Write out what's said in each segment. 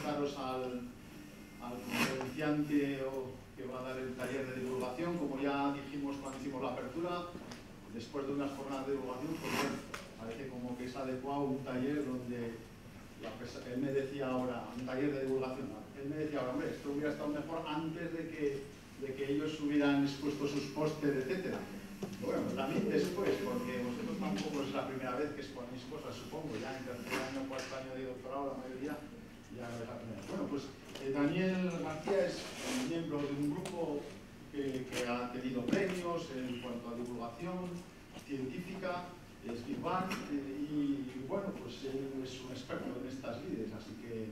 presentaros al conferenciante que va a dar el taller de divulgación. Como ya dijimos cuando hicimos la apertura, después de unas jornadas de divulgación, pues bueno, parece como que es adecuado un taller donde él me decía ahora, un taller de divulgación, él me decía ahora, hombre, esto hubiera estado mejor antes de que ellos hubieran expuesto sus pósteres, etcétera. Bueno, también después, porque vosotros tampoco es la primera vez que exponéis cosas, supongo, ya en tercer año, cuarto año de doctorado, la mayoría ya no es la primera. Bueno, pues Daniel García es miembro de un grupo que ha tenido premios en cuanto a divulgación científica, es Big Bang, y bueno, pues él es un experto en estas lides, así que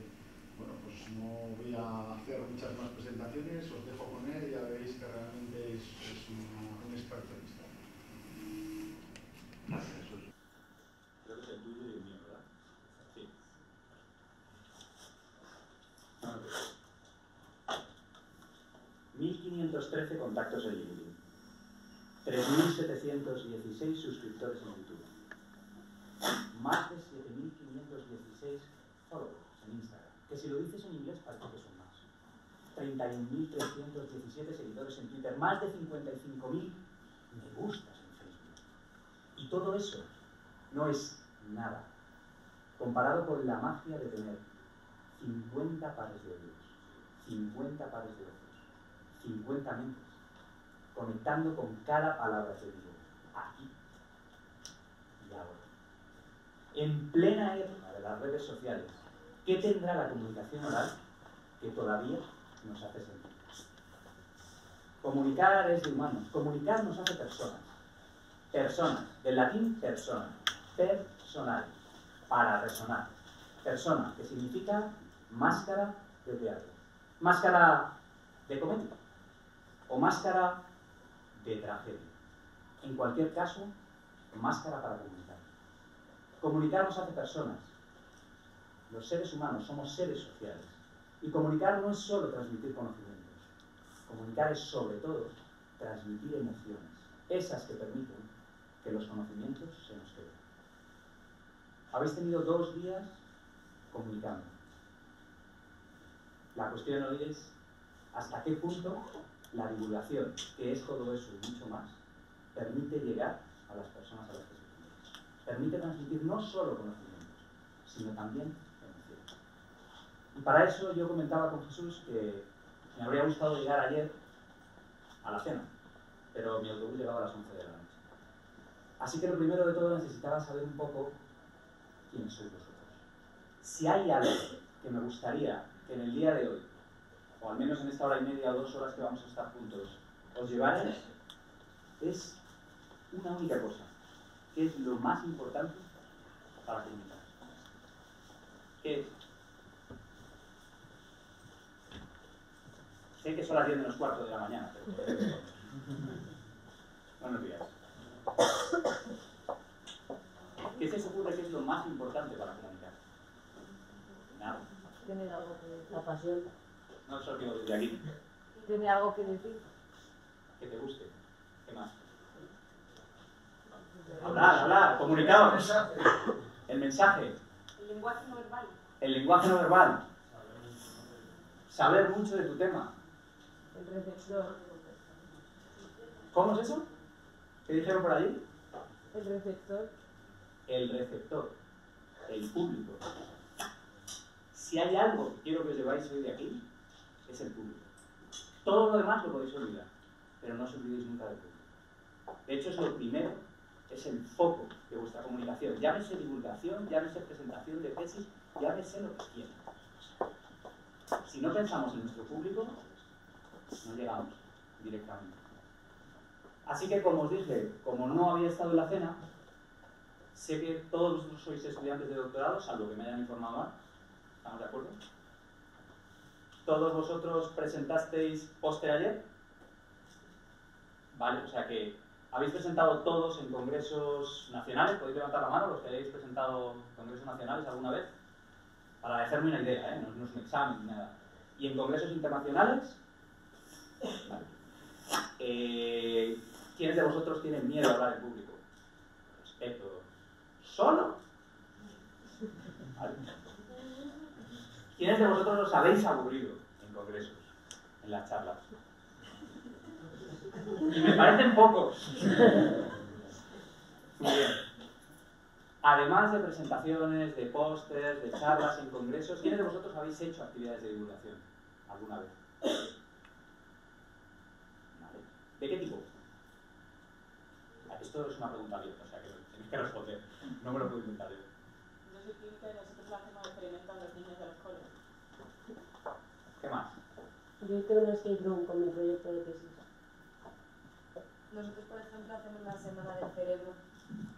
bueno, pues no voy a hacer muchas más presentaciones, os dejo con él y ya veréis que realmente es un experto en esto. Gracias, Jesús. Creo que es el tuyo y el mío, ¿verdad? Sí. 1513 contactos en LinkedIn. 3.716 suscriptores en YouTube. Más de 7.516 followers en Instagram. Que si lo dices en inglés parece que son más. 31.317 seguidores en Twitter. Más de 55.000 me gustas en Facebook. Y todo eso no es nada comparado con la magia de tener 50 pares de oídos, 50 pares de ojos, 50 mentes, conectando con cada palabra que digo, aquí y ahora. En plena época de las redes sociales, ¿qué tendrá la comunicación oral que todavía nos hace sentir? Comunicar es de humanos, comunicar nos hace personas. Personas, del latín persona, personal, para resonar. Persona, que significa máscara de teatro. Máscara de comedia o máscara de tragedia. En cualquier caso, máscara para comunicar. Comunicar nos hace personas. Los seres humanos somos seres sociales. Y comunicar no es solo transmitir conocimientos. Comunicar es sobre todo transmitir emociones. Esas que permiten que los conocimientos se nos queden. Habéis tenido 2 días comunicando. La cuestión hoy es hasta qué punto la divulgación, que es todo eso y mucho más, permite llegar a las personas a las que se comunica. Permite transmitir no solo conocimientos, sino también emociones. Y para eso yo comentaba con Jesús que me habría gustado llegar ayer a la cena, pero mi autobús llegaba a las 11 de la noche. Así que lo primero de todo necesitaba saber un poco quiénes sois vosotros. Si hay algo que me gustaría que en el día de hoy, o al menos en esta hora y media o 2 horas que vamos a estar juntos, os llevarais, es una única cosa, que es lo más importante para comunicar. ¿Qué es? Sé que son las 10:45 de la mañana, pero buenos días. ¿Qué se os ocurre que es lo más importante para comunicar? Nada. Tiene algo que decir. La pasión. No solo quiero desde aquí. Tiene algo que decir. Que te guste. ¿Qué más? Hablar, comunicaos. El mensaje. El lenguaje no verbal. El lenguaje no verbal. Saber mucho de tu tema. El receptor. ¿Cómo es eso? ¿Qué dijeron por allí? El receptor. El receptor. El público. Si hay algo que quiero que os lleváis hoy de aquí, es el público. Todo lo demás lo podéis olvidar, pero no os olvidéis nunca del público. De hecho, es lo primero, es el foco de vuestra comunicación. Llámese divulgación, llámese presentación de tesis, llámese lo que quieran. Si no pensamos en nuestro público, no llegamos directamente. Así que, como os dije, como no había estado en la cena, sé que todos vosotros sois estudiantes de doctorado, salvo que me hayan informado mal. ¿Estamos de acuerdo? ¿Todos vosotros presentasteis póster ayer? Vale, o sea que habéis presentado todos en congresos nacionales. ¿Podéis levantar la mano los que hayáis presentado congresos nacionales alguna vez? Para hacerme una idea, ¿eh? No es un examen ni nada. ¿Y en congresos internacionales? Vale. ¿Quiénes de vosotros tienen miedo a hablar en público? Respeto. ¿Solo? Vale. ¿Quiénes de vosotros os habéis aburrido en congresos, en las charlas? Y me parecen pocos. Muy bien. Además de presentaciones, de pósters, de charlas en congresos, ¿quiénes de vosotros habéis hecho actividades de divulgación alguna vez? Vale. ¿De qué tipo? Esto es una pregunta abierta, o sea que tenéis que responder. No me lo puedo inventar yo. Yo soy química y nosotros hacemos experimentos a los niños de los coles. ¿Qué más? Yo hice un escape room con mi proyecto de tesis. Nosotros, por ejemplo, hacemos la Semana del Cerebro.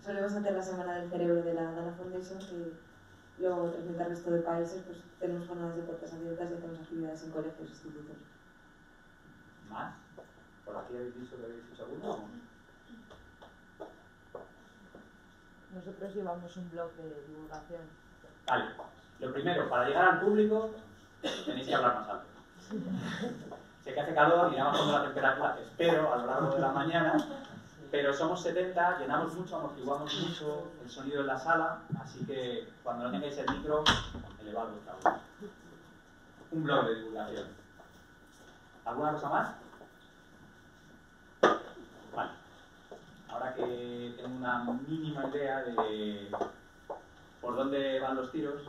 Solemos hacer la Semana del Cerebro de la Dana Foundation y luego transmite al resto de países, pues tenemos jornadas de puertas abiertas y hacemos actividades en colegios, institutos. ¿Más? ¿Por aquí habéis dicho que habéis hecho alguno? Nosotros llevamos un blog de divulgación. Vale. Lo primero, para llegar al público, tenéis que hablar más alto. Sé que hace calor y irá bajando la temperatura, espero, a lo largo de la mañana, pero somos 70, llenamos mucho, amortiguamos mucho el sonido en la sala, así que cuando no tengáis el micro, elevad vuestra voz. Un blog de divulgación. ¿Alguna cosa más? Vale. Ahora que tengo una mínima idea de por dónde van los tiros,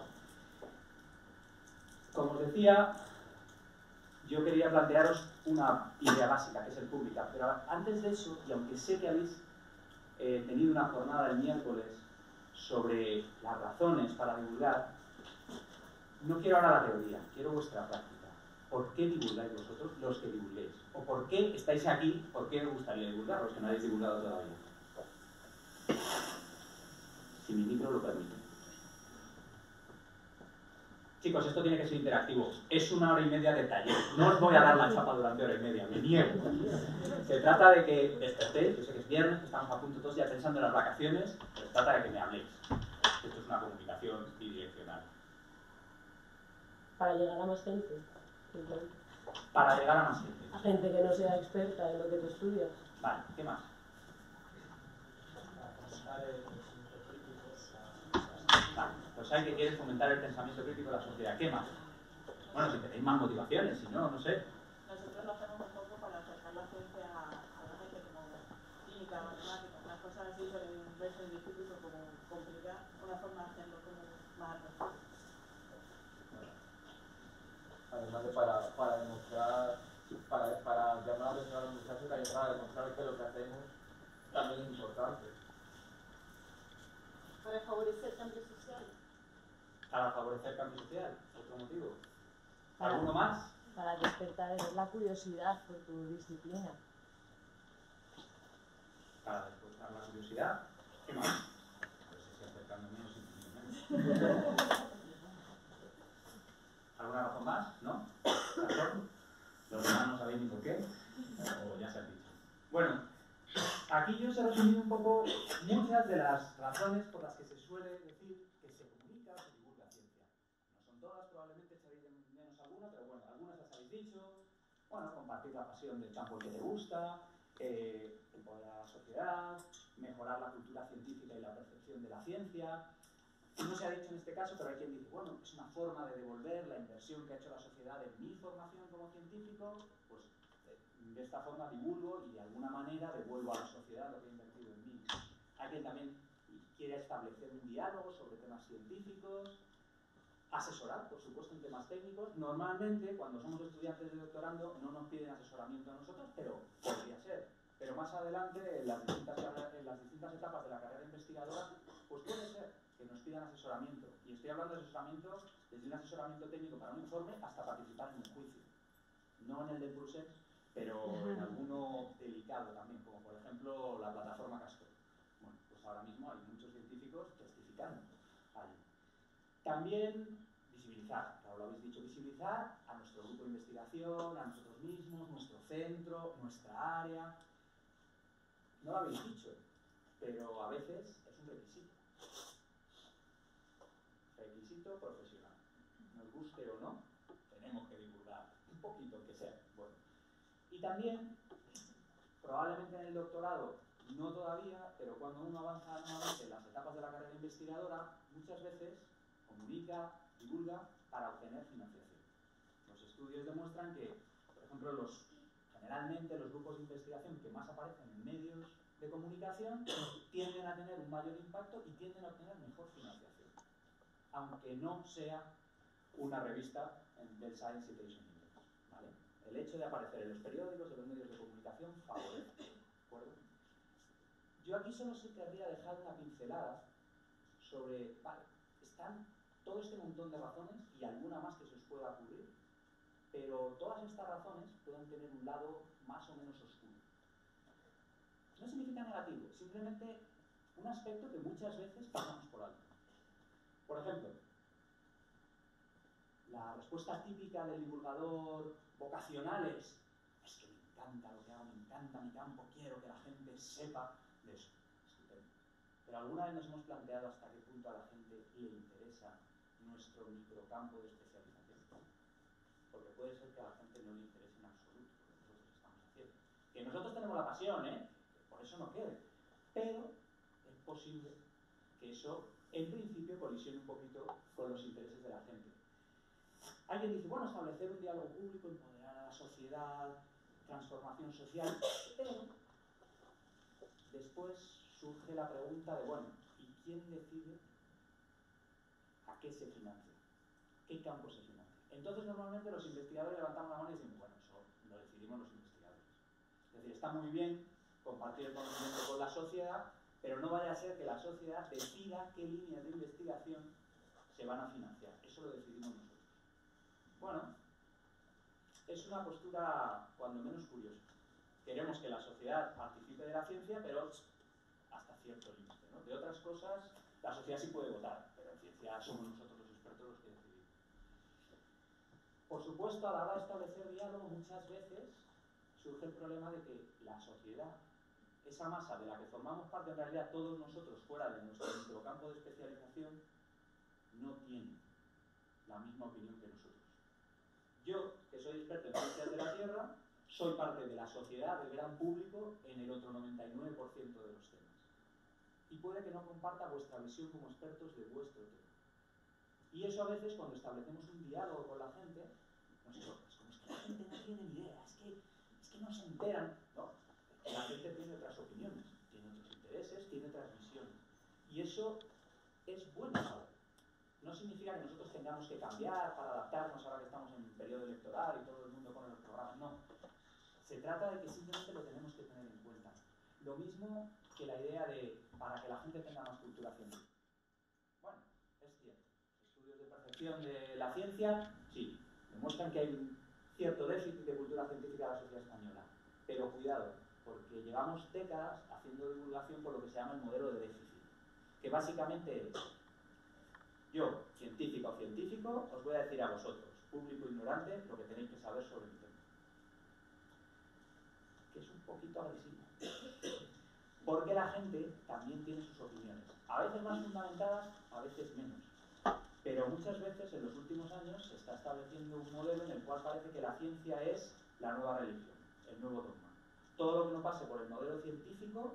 como os decía, yo quería plantearos una idea básica, que es el público. Pero antes de eso, y aunque sé que habéis tenido una jornada el miércoles sobre las razones para divulgar, no quiero ahora la teoría, quiero vuestra práctica. ¿Por qué divulgáis vosotros los que divulguéis? ¿O por qué estáis aquí? ¿Por qué os gustaría divulgar los que no habéis divulgado todavía? Si mi micro lo permite. Chicos, esto tiene que ser interactivo. Es 1 hora y media de taller. No os voy a dar la chapa durante 1 hora y media, me niego. Se trata de que despertéis, yo sé que es viernes, que estamos a punto todos ya pensando en las vacaciones, pero se trata de que me habléis. Esto es una comunicación bidireccional. Para llegar a más gente. Para llegar a más gente. A gente que no sea experta en lo que tú estudias. Vale, ¿qué más? Vale, pues hay que quiere fomentar el pensamiento crítico de la sociedad. ¿Qué más? Bueno, si tenéis más motivaciones, si no, no sé. Nosotros lo hacemos un poco para acercar la ciencia a la gente como química, matemáticas, las cosas así suelen verse difíciles o como complicar, una forma de hacerlo como más atractivo. Además de para demostrar, para llamar la atención a los muchachos, también para demostrar que lo que hacemos también es importante. Para favorecer cambio social. Para favorecer cambio social, otro motivo. Para- ¿Alguno más? Para despertar la curiosidad por tu disciplina. Para despertar la curiosidad. ¿Qué más? A ver si estoy acercándome o simplemente. ¿Alguna razón más? ¿No? ¿Razón? Los demás no sabéis ni por qué. O ya se han dicho. Bueno, aquí yo os he resumido un poco muchas de las razones por las que se suele decir que se comunica o se divulga ciencia. No son todas, probablemente echaréis de menos alguna, pero bueno, algunas las habéis dicho. Bueno, compartir la pasión del campo que te gusta, el poder a la sociedad, mejorar la cultura científica y la percepción de la ciencia. No se ha dicho en este caso, pero hay quien dice, bueno, es una forma de devolver la inversión que ha hecho la sociedad en mi formación como científico, pues de esta forma divulgo y de alguna manera devuelvo a la sociedad lo que he invertido en mí. Hay quien también quiere establecer un diálogo sobre temas científicos, asesorar, por supuesto, en temas técnicos. Normalmente, cuando somos estudiantes de doctorando, no nos piden asesoramiento a nosotros, pero podría ser. Pero más adelante, en las distintas etapas de la carrera investigadora, pues puede ser que nos pidan asesoramiento. Y estoy hablando de asesoramiento desde un asesoramiento técnico para un informe hasta participar en un juicio. No en el del Brussels, pero en alguno delicado también, como por ejemplo la plataforma Castor. Bueno, pues ahora mismo hay muchos científicos testificando ahí. También visibilizar, claro, lo habéis dicho, visibilizar a nuestro grupo de investigación, a nosotros mismos, nuestro centro, nuestra área. No lo habéis dicho, pero a veces es un requisito. Requisito profesional. Nos guste o no, tenemos que divulgar un poquito que sea. Bueno. Y también, probablemente en el doctorado, no todavía, pero cuando uno avanza nuevamente en las etapas de la carrera investigadora, muchas veces comunica, divulga para obtener financiación. Los estudios demuestran que, por ejemplo, generalmente los grupos de investigación que más aparecen en medios de comunicación tienden a tener un mayor impacto y tienden a obtener mejor financiación, aunque no sea una revista del Science Citation Index, ¿vale? El hecho de aparecer en los periódicos, en los medios de comunicación, favorece, ¿de acuerdo? Yo aquí solo sí querría dejar una pincelada sobre, vale, están todo este montón de razones y alguna más que se os pueda ocurrir, pero todas estas razones pueden tener un lado más o menos oscuro. No significa negativo, simplemente un aspecto que muchas veces pasamos por alto. Por ejemplo, la respuesta típica del divulgador vocacional es que me encanta lo que hago, me encanta mi campo, quiero que la gente sepa de eso. Estupendo. Pero alguna vez nos hemos planteado hasta qué punto a la gente le interesa nuestro microcampo de especialización. Porque puede ser que a la gente no le interese en absoluto lo que nosotros estamos haciendo. Que nosotros tenemos la pasión, por eso no quede. Pero es posible que eso, en principio, colisione un poquito con los intereses de la gente. Alguien dice, bueno, establecer un diálogo público, empoderar a la sociedad, transformación social, pero después surge la pregunta de, bueno, ¿y quién decide a qué se financia? ¿Qué campo se financia? Entonces, normalmente los investigadores levantamos la mano y dicen, bueno, eso lo decidimos los investigadores. Es decir, está muy bien compartir el conocimiento con la sociedad, pero no vaya a ser que la sociedad decida qué líneas de investigación se van a financiar. Eso lo decidimos nosotros. Bueno, es una postura cuando menos curiosa. Queremos que la sociedad participe de la ciencia, pero hasta cierto límite, ¿no? De otras cosas, la sociedad sí puede votar, pero en ciencia somos nosotros los expertos los que decidimos. Por supuesto, a la hora de establecer diálogo, muchas veces surge el problema de que la sociedad, esa masa de la que formamos parte en realidad todos nosotros fuera de nuestro microcampo de especialización, no tiene la misma opinión que nosotros. Yo, que soy experto en ciencias de la Tierra, soy parte de la sociedad, del gran público, en el otro 99% de los temas. Y puede que no comparta vuestra visión como expertos de vuestro tema. Y eso a veces, cuando establecemos un diálogo con la gente, nos choca. Es como, es que la gente no tiene ni idea, es que no se enteran. No, la gente tiene otras opiniones, tiene otros intereses, tiene otras visiones. Y eso es bueno saber. No significa que nosotros tengamos que cambiar para adaptarnos ahora que estamos en un periodo electoral y todo el mundo pone los programas. No. Se trata de que simplemente lo tenemos que tener en cuenta. Lo mismo que la idea de para que la gente tenga más cultura científica. Bueno, es cierto. Estudios de percepción de la ciencia, sí, demuestran que hay un cierto déficit de cultura científica en la sociedad española. Pero cuidado, porque llevamos décadas haciendo divulgación por lo que se llama el modelo de déficit, que básicamente es: yo, científico o científico, os voy a decir a vosotros, público ignorante, lo que tenéis que saber sobre mi tema. Que es un poquito agresivo. Porque la gente también tiene sus opiniones. A veces más fundamentadas, a veces menos. Pero muchas veces, en los últimos años, se está estableciendo un modelo en el cual parece que la ciencia es la nueva religión, el nuevo dogma. Todo lo que no pase por el modelo científico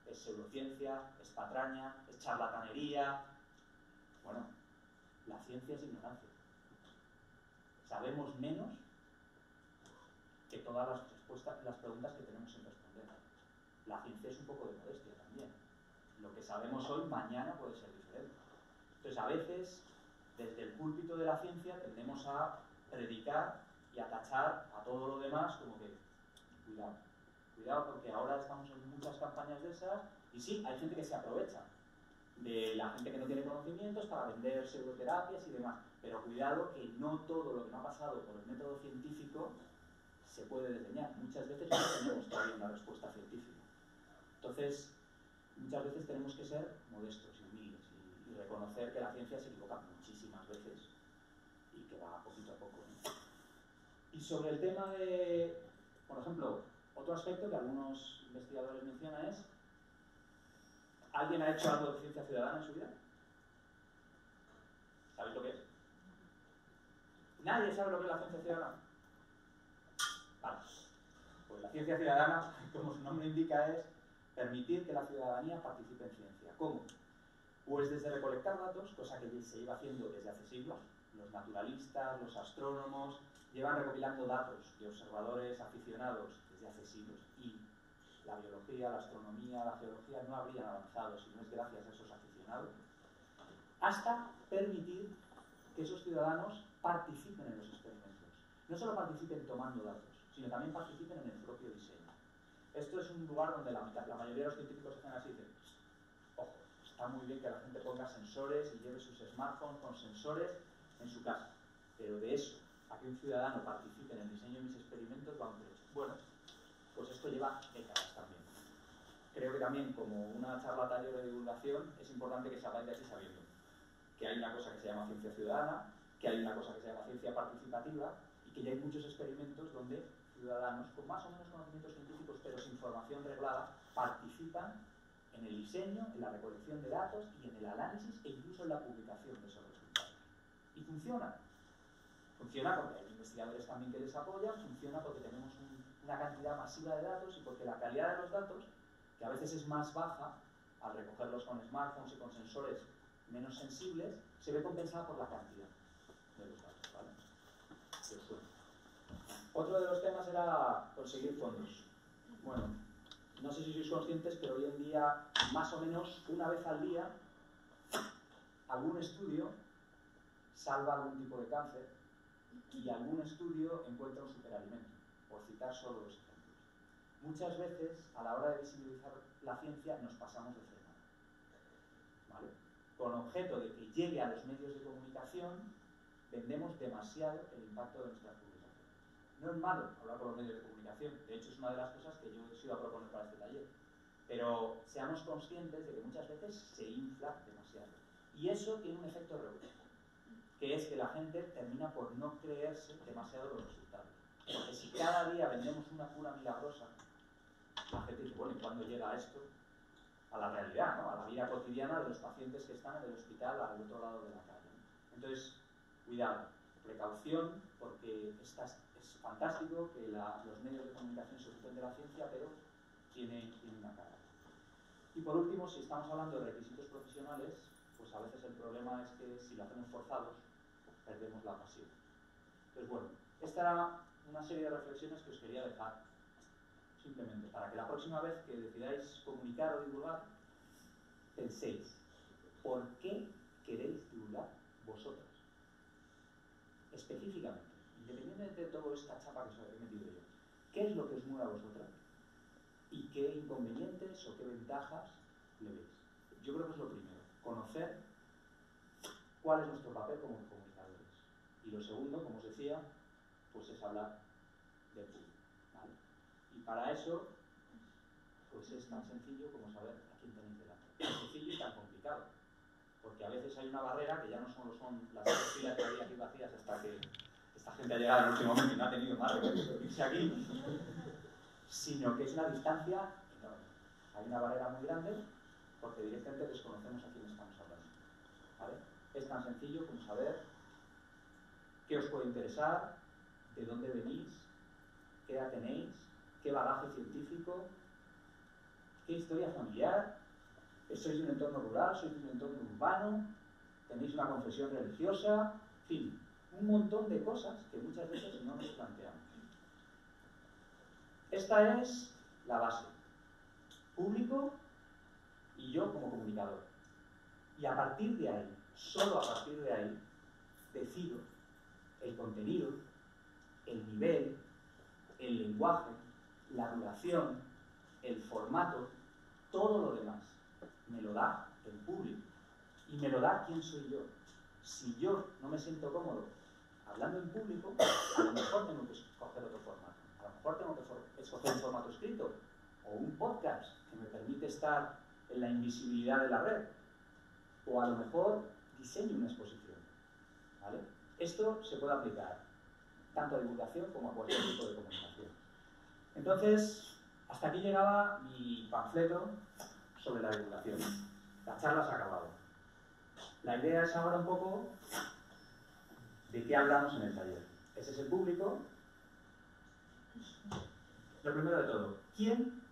es pseudociencia, es patraña, es charlatanería. Bueno, la ciencia es ignorancia. Sabemos menos que todas las preguntas que tenemos en responder. La ciencia es un poco de modestia también. Lo que sabemos hoy, mañana puede ser diferente. Entonces, a veces, desde el púlpito de la ciencia, tendemos a predicar y a tachar a todo lo demás como que, cuidado. Cuidado, porque ahora estamos en muchas campañas de esas, y sí, hay gente que se aprovecha de la gente que no tiene conocimientos para vender pseudoterapias y demás. Pero cuidado que no todo lo que no ha pasado por el método científico se puede desdeñar. Muchas veces no tenemos todavía una respuesta científica. Entonces, muchas veces tenemos que ser modestos y humildes y reconocer que la ciencia se equivoca muchísimas veces y que va poquito a poco, ¿no? Y sobre el tema de, por ejemplo, otro aspecto que algunos investigadores mencionan es: ¿alguien ha hecho algo de ciencia ciudadana en su vida? ¿Sabéis lo que es? ¿Nadie sabe lo que es la ciencia ciudadana? Vale. Pues la ciencia ciudadana, como su nombre indica, es permitir que la ciudadanía participe en ciencia. ¿Cómo? Pues desde recolectar datos, cosa que se lleva haciendo desde hace siglos, los naturalistas, los astrónomos, llevan recopilando datos de observadores aficionados desde hace siglos y la biología, la astronomía, la geología no habrían avanzado si no es gracias a esos aficionados, hasta permitir que esos ciudadanos participen en los experimentos. No solo participen tomando datos, sino también participen en el propio diseño. Esto es un lugar donde la mayoría de los científicos hacen así, dicen, ojo, está muy bien que la gente ponga sensores y lleve sus smartphones con sensores en su casa, pero de eso a que un ciudadano participe en el diseño de mis experimentos va un trecho. Bueno, pues esto lleva décadas también. Creo que también, como una charla taller de divulgación, es importante que salgáis de aquí sabiendo que hay una cosa que se llama ciencia ciudadana, que hay una cosa que se llama ciencia participativa y que ya hay muchos experimentos donde ciudadanos con más o menos conocimientos científicos pero sin formación reglada participan en el diseño, en la recolección de datos y en el análisis e incluso en la publicación de esos resultados. Y funciona. Funciona porque hay investigadores también que les apoyan, funciona porque tenemos una cantidad masiva de datos y porque la calidad de los datos, que a veces es más baja al recogerlos con smartphones y con sensores menos sensibles, se ve compensada por la cantidad de los datos, ¿vale? Otro de los temas era conseguir fondos. Bueno, no sé si sois conscientes, pero hoy en día, más o menos una vez al día, algún estudio salva algún tipo de cáncer y algún estudio encuentra un superalimento, por citar solo dos ejemplos. Muchas veces, a la hora de visibilizar la ciencia, nos pasamos de frenada, ¿vale? Con objeto de que llegue a los medios de comunicación, vendemos demasiado el impacto de nuestras publicaciones. No es malo hablar con los medios de comunicación, de hecho es una de las cosas que yo he ido a proponer para este taller, pero seamos conscientes de que muchas veces se infla demasiado. Y eso tiene un efecto rebote, que es que la gente termina por no creerse demasiado los resultados. Porque si cada día vendemos una cura milagrosa, la gente dice, bueno, ¿y cuándo llega esto a la realidad, ¿no? A la vida cotidiana de los pacientes que están en el hospital al otro lado de la calle, ¿no? Entonces, cuidado, precaución, porque es fantástico que los medios de comunicación se ocupen de la ciencia, pero tiene una cara. Y por último, si estamos hablando de requisitos profesionales, pues a veces el problema es que si lo hacemos forzados, perdemos la pasión. Entonces, bueno, esta era una serie de reflexiones que os quería dejar, simplemente, para que la próxima vez que decidáis comunicar o divulgar, penséis, ¿por qué queréis divulgar vosotros? Específicamente, independientemente de toda esta chapa que os he metido yo, ¿qué es lo que os mueve a vosotros? ¿Y qué inconvenientes o qué ventajas le veis? Yo creo que es lo primero, conocer cuál es nuestro papel como comunicadores. Y lo segundo, como os decía, pues es hablar del público, ¿vale? Y para eso, pues es tan sencillo como saber a quién tenéis delante. Tan sencillo y tan complicado. Porque a veces hay una barrera que ya no solo son las filas que había aquí vacías hasta que esta gente ha llegado en el último momento y no ha tenido más remedio que irse aquí, sino que es una distancia enorme. Hay una barrera muy grande porque directamente desconocemos a quién estamos hablando, ¿vale? Es tan sencillo como saber qué os puede interesar, de dónde venís, qué edad tenéis, qué bagaje científico, qué historia familiar, sois de un entorno rural, sois de un entorno urbano, tenéis una confesión religiosa, en fin, un montón de cosas que muchas veces no nos planteamos. Esta es la base. Público y yo como comunicador. Y a partir de ahí, solo a partir de ahí, decido el contenido, el nivel, el lenguaje, la duración, el formato, todo lo demás. Me lo da el público. Y me lo da quién soy yo. Si yo no me siento cómodo hablando en público, a lo mejor tengo que escoger otro formato. A lo mejor tengo que escoger un formato escrito o un podcast que me permite estar en la invisibilidad de la red. O a lo mejor diseño una exposición, ¿vale? Esto se puede aplicar tanto a divulgación como a cualquier tipo de comunicación. Entonces, hasta aquí llegaba mi panfleto sobre la divulgación. La charla se ha acabado. La idea es ahora un poco de qué hablamos en el taller. Ese es el público. Lo primero de todo, ¿quién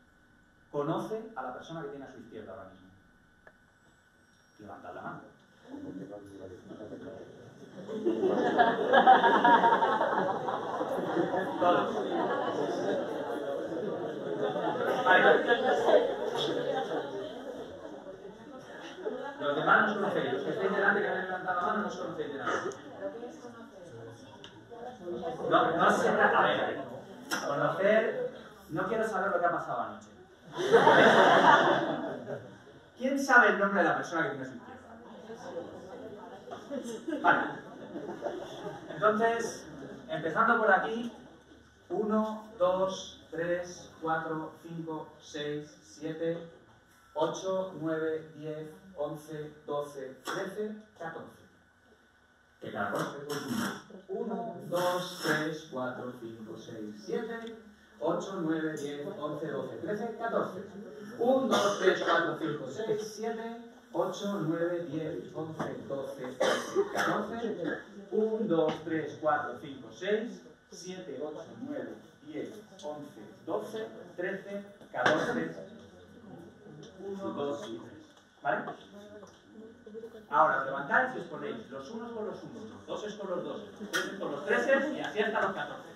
conoce a la persona que tiene a su izquierda ahora mismo? Levantad la mano. Todos. Vale. Los demás no os conocéis. Los que estáis delante que habéis levantado la mano no os conocéis de nada. No se trata. A ver, conocer. No quiero saber lo que ha pasado anoche. ¿Quién sabe el nombre de la persona que tiene a su izquierda? Vale. Entonces, empezando por aquí, 1, 2, 3, 4, 5, 6, 7, 8, 9, 10, 11, 12, 13, 14. Que cada cosa es un 1, 2, 3, 4, 5, 6, 7, 8, 9, 10, 11, 12, 13, 14. 1, 2, 3, 4, 5, 6, 7, 8, 9, 10, 11, 12, 13, 14. 1, 2, 3, 4, 5, 6, 7, 8, 9, 10, 11, 12, 13, 14. 1, 2 y 3. ¿Vale? Ahora os levantáis y os ponéis los unos con los unos, los doses con los doses, los treses con los treses y así hasta los 14.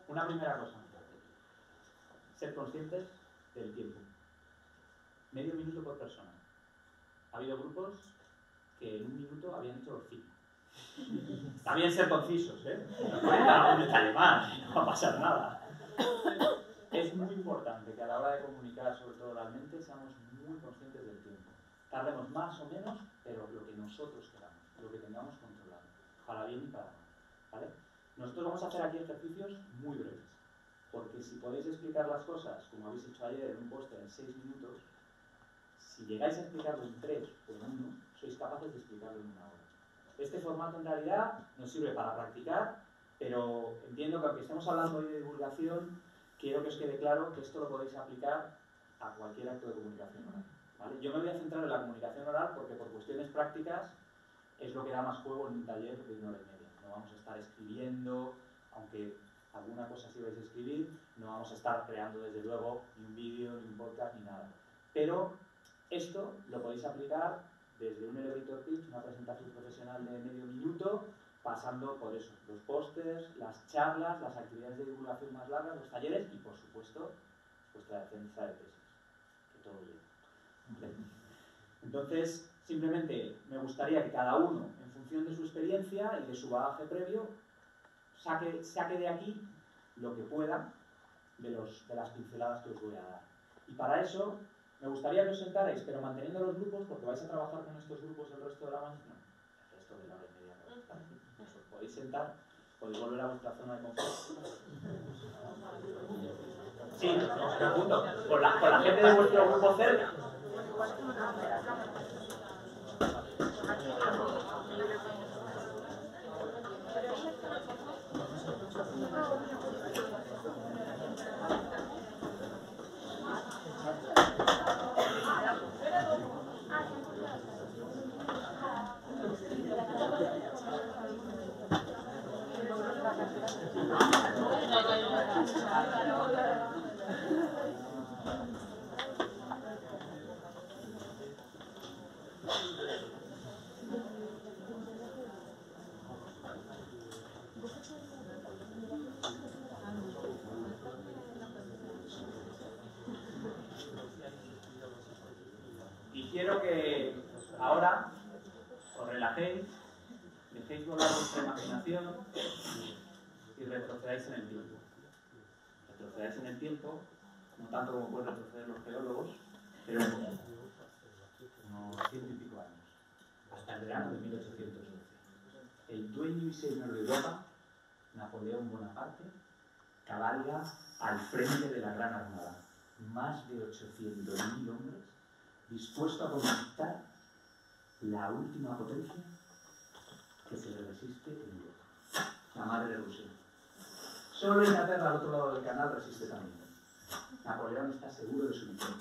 Una primera cosa, ser conscientes del tiempo. Medio minuto por persona. Ha habido grupos que en un minuto habían hecho los 5. Está bien ser concisos, ¿eh? No pueden dar algún detalle más, no va a pasar nada. Es muy importante que a la hora de comunicar, sobre todo oralmente, seamos muy conscientes del tiempo. Tardemos más o menos, pero lo que nosotros queramos, lo que tengamos controlado, para bien y para mal, ¿vale? Nosotros vamos a hacer aquí ejercicios muy breves, porque si podéis explicar las cosas, como habéis hecho ayer en un póster en 6 minutos, si llegáis a explicarlo en 3 o en 1, sois capaces de explicarlo en 1 hora. Este formato en realidad nos sirve para practicar, pero entiendo que aunque estemos hablando hoy de divulgación, quiero que os quede claro que esto lo podéis aplicar a cualquier acto de comunicación oral, ¿vale? Yo me voy a centrar en la comunicación oral porque por cuestiones prácticas es lo que da más juego en un taller de 1 hora y media. No vamos a estar escribiendo, aunque alguna cosa sí vais a escribir, no vamos a estar creando desde luego ni un vídeo, ni un podcast, ni nada. Pero esto lo podéis aplicar desde un elevator pitch, una presentación profesional de medio minuto, pasando por eso, los pósters, las charlas, las actividades de divulgación más largas, los talleres y, por supuesto, vuestra defensa de tesis, que todo lleva. Entonces, simplemente me gustaría que cada uno, en función de su experiencia y de su bagaje previo, saque de aquí lo que pueda de las pinceladas que os voy a dar. Y para eso, me gustaría que os sentarais, pero manteniendo los grupos, porque vais a trabajar con estos grupos el resto de la mañana. No, el resto de la hora y media que vais a estar aquí. Os podéis sentar, podéis volver a vuestra zona de confort. Sí, pero punto. Con la gente de vuestro grupo cerca. Y quiero que ahora os relajéis, dejéis volar vuestra imaginación y retrocedáis en el tiempo. Retrocedáis en el tiempo, no tanto como pueden retroceder los geólogos, pero unos 100 y pico años, hasta el verano de 1812. El dueño y señor de Europa, Napoleón Bonaparte, cabalga al frente de la Gran Armada. Más de 800.000 hombres dispuestos a conquistar la última potencia que se le resiste en Europa, la madre de Rusia. Solo Inglaterra al otro lado del canal resiste también. Napoleón está seguro de su victoria.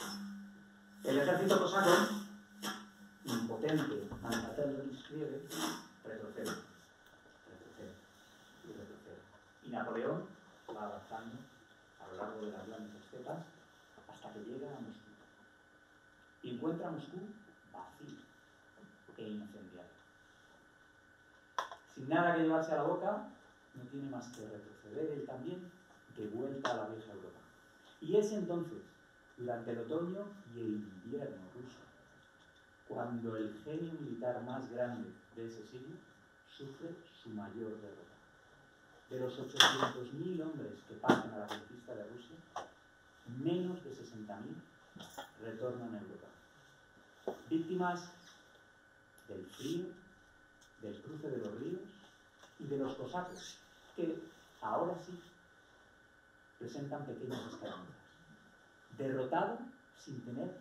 El ejército cosaco, impotente ante el despliegue, retrocede. Napoleón va avanzando a lo largo de las grandes estepas hasta que llega a Moscú. Y encuentra Moscú vacío e incendiario. Sin nada que llevarse a la boca, no tiene más que retroceder él también de vuelta a la vieja Europa. Y es entonces, durante el otoño y el invierno ruso, cuando el genio militar más grande de ese siglo sufre su mayor derrota. De los 800.000 hombres que parten a la conquista de Rusia, menos de 60.000 retornan a Europa. Víctimas del frío, del cruce de los ríos y de los cosacos, que ahora sí presentan pequeñas escaramuzas. Derrotado sin tener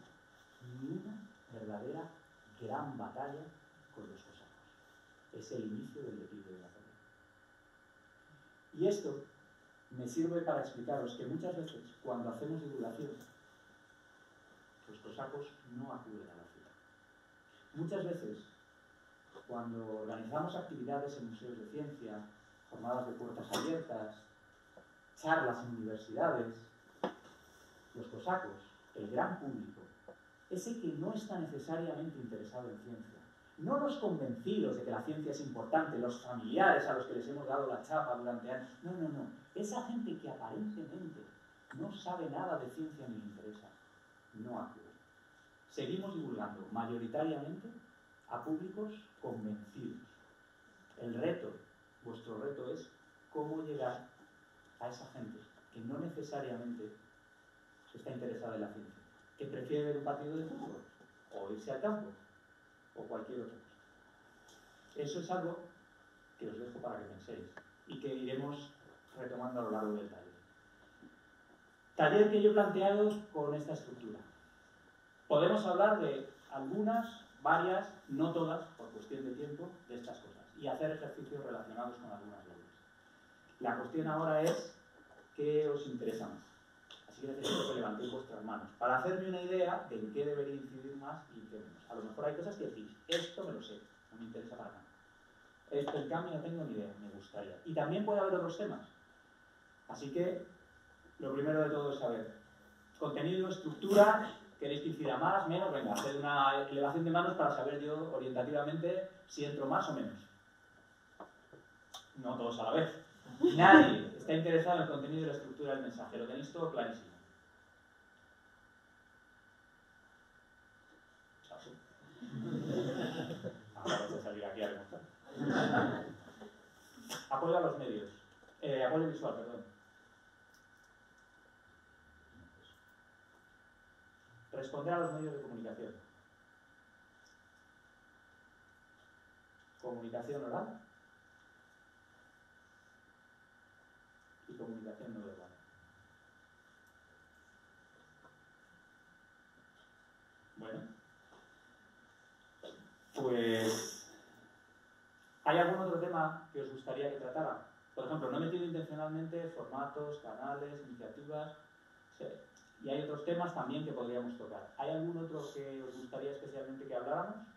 ni una verdadera gran batalla con los cosacos. Es el inicio del declive de Napoleón. Y esto me sirve para explicaros que muchas veces, cuando hacemos divulgación, los cosacos no acuden a la ciudad. Muchas veces, cuando organizamos actividades en museos de ciencia, jornadas de puertas abiertas, charlas en universidades, los cosacos, el gran público, ese que no está necesariamente interesado en ciencia, no los convencidos de que la ciencia es importante, los familiares a los que les hemos dado la chapa durante años, no, esa gente que aparentemente no sabe nada de ciencia ni le interesa, no acude. Seguimos divulgando mayoritariamente a públicos convencidos. El reto, vuestro reto es cómo llegar a esa gente que no necesariamente está interesada en la ciencia, que prefiere ver un partido de fútbol, o irse al campo, o cualquier otra cosa. Eso es algo que os dejo para que penséis y que iremos retomando a lo largo del taller. Taller que yo he planteado con esta estructura. Podemos hablar de algunas, varias, no todas, por cuestión de tiempo, de estas cosas y hacer ejercicios relacionados con algunas de ellas. La cuestión ahora es qué os interesa más. Así que necesito que levantéis vuestras manos para hacerme una idea de en qué debería incidir más y en qué menos. A lo mejor hay cosas que decís, esto me lo sé, no me interesa para nada. Esto, en cambio, no tengo ni idea, me gustaría. Y también puede haber otros temas. Así que, lo primero de todo es saber contenido, estructura, queréis que incida más, menos, venga, hacer una elevación de manos para saber yo orientativamente si entro más o menos. No todos a la vez. Nadie está interesado en el contenido y la estructura del mensaje, lo tenéis todo clarísimo. Ahora vas a salir aquí a demostrar. Apoyo a los medios. Apoyo visual, perdón. Responder a los medios de comunicación. Comunicación oral y comunicación no verbal. Bueno, pues ¿hay algún otro tema que os gustaría que tratara? Por ejemplo, no he metido intencionalmente formatos, canales, iniciativas, y hay otros temas también que podríamos tocar. ¿Hay algún otro que os gustaría especialmente que habláramos?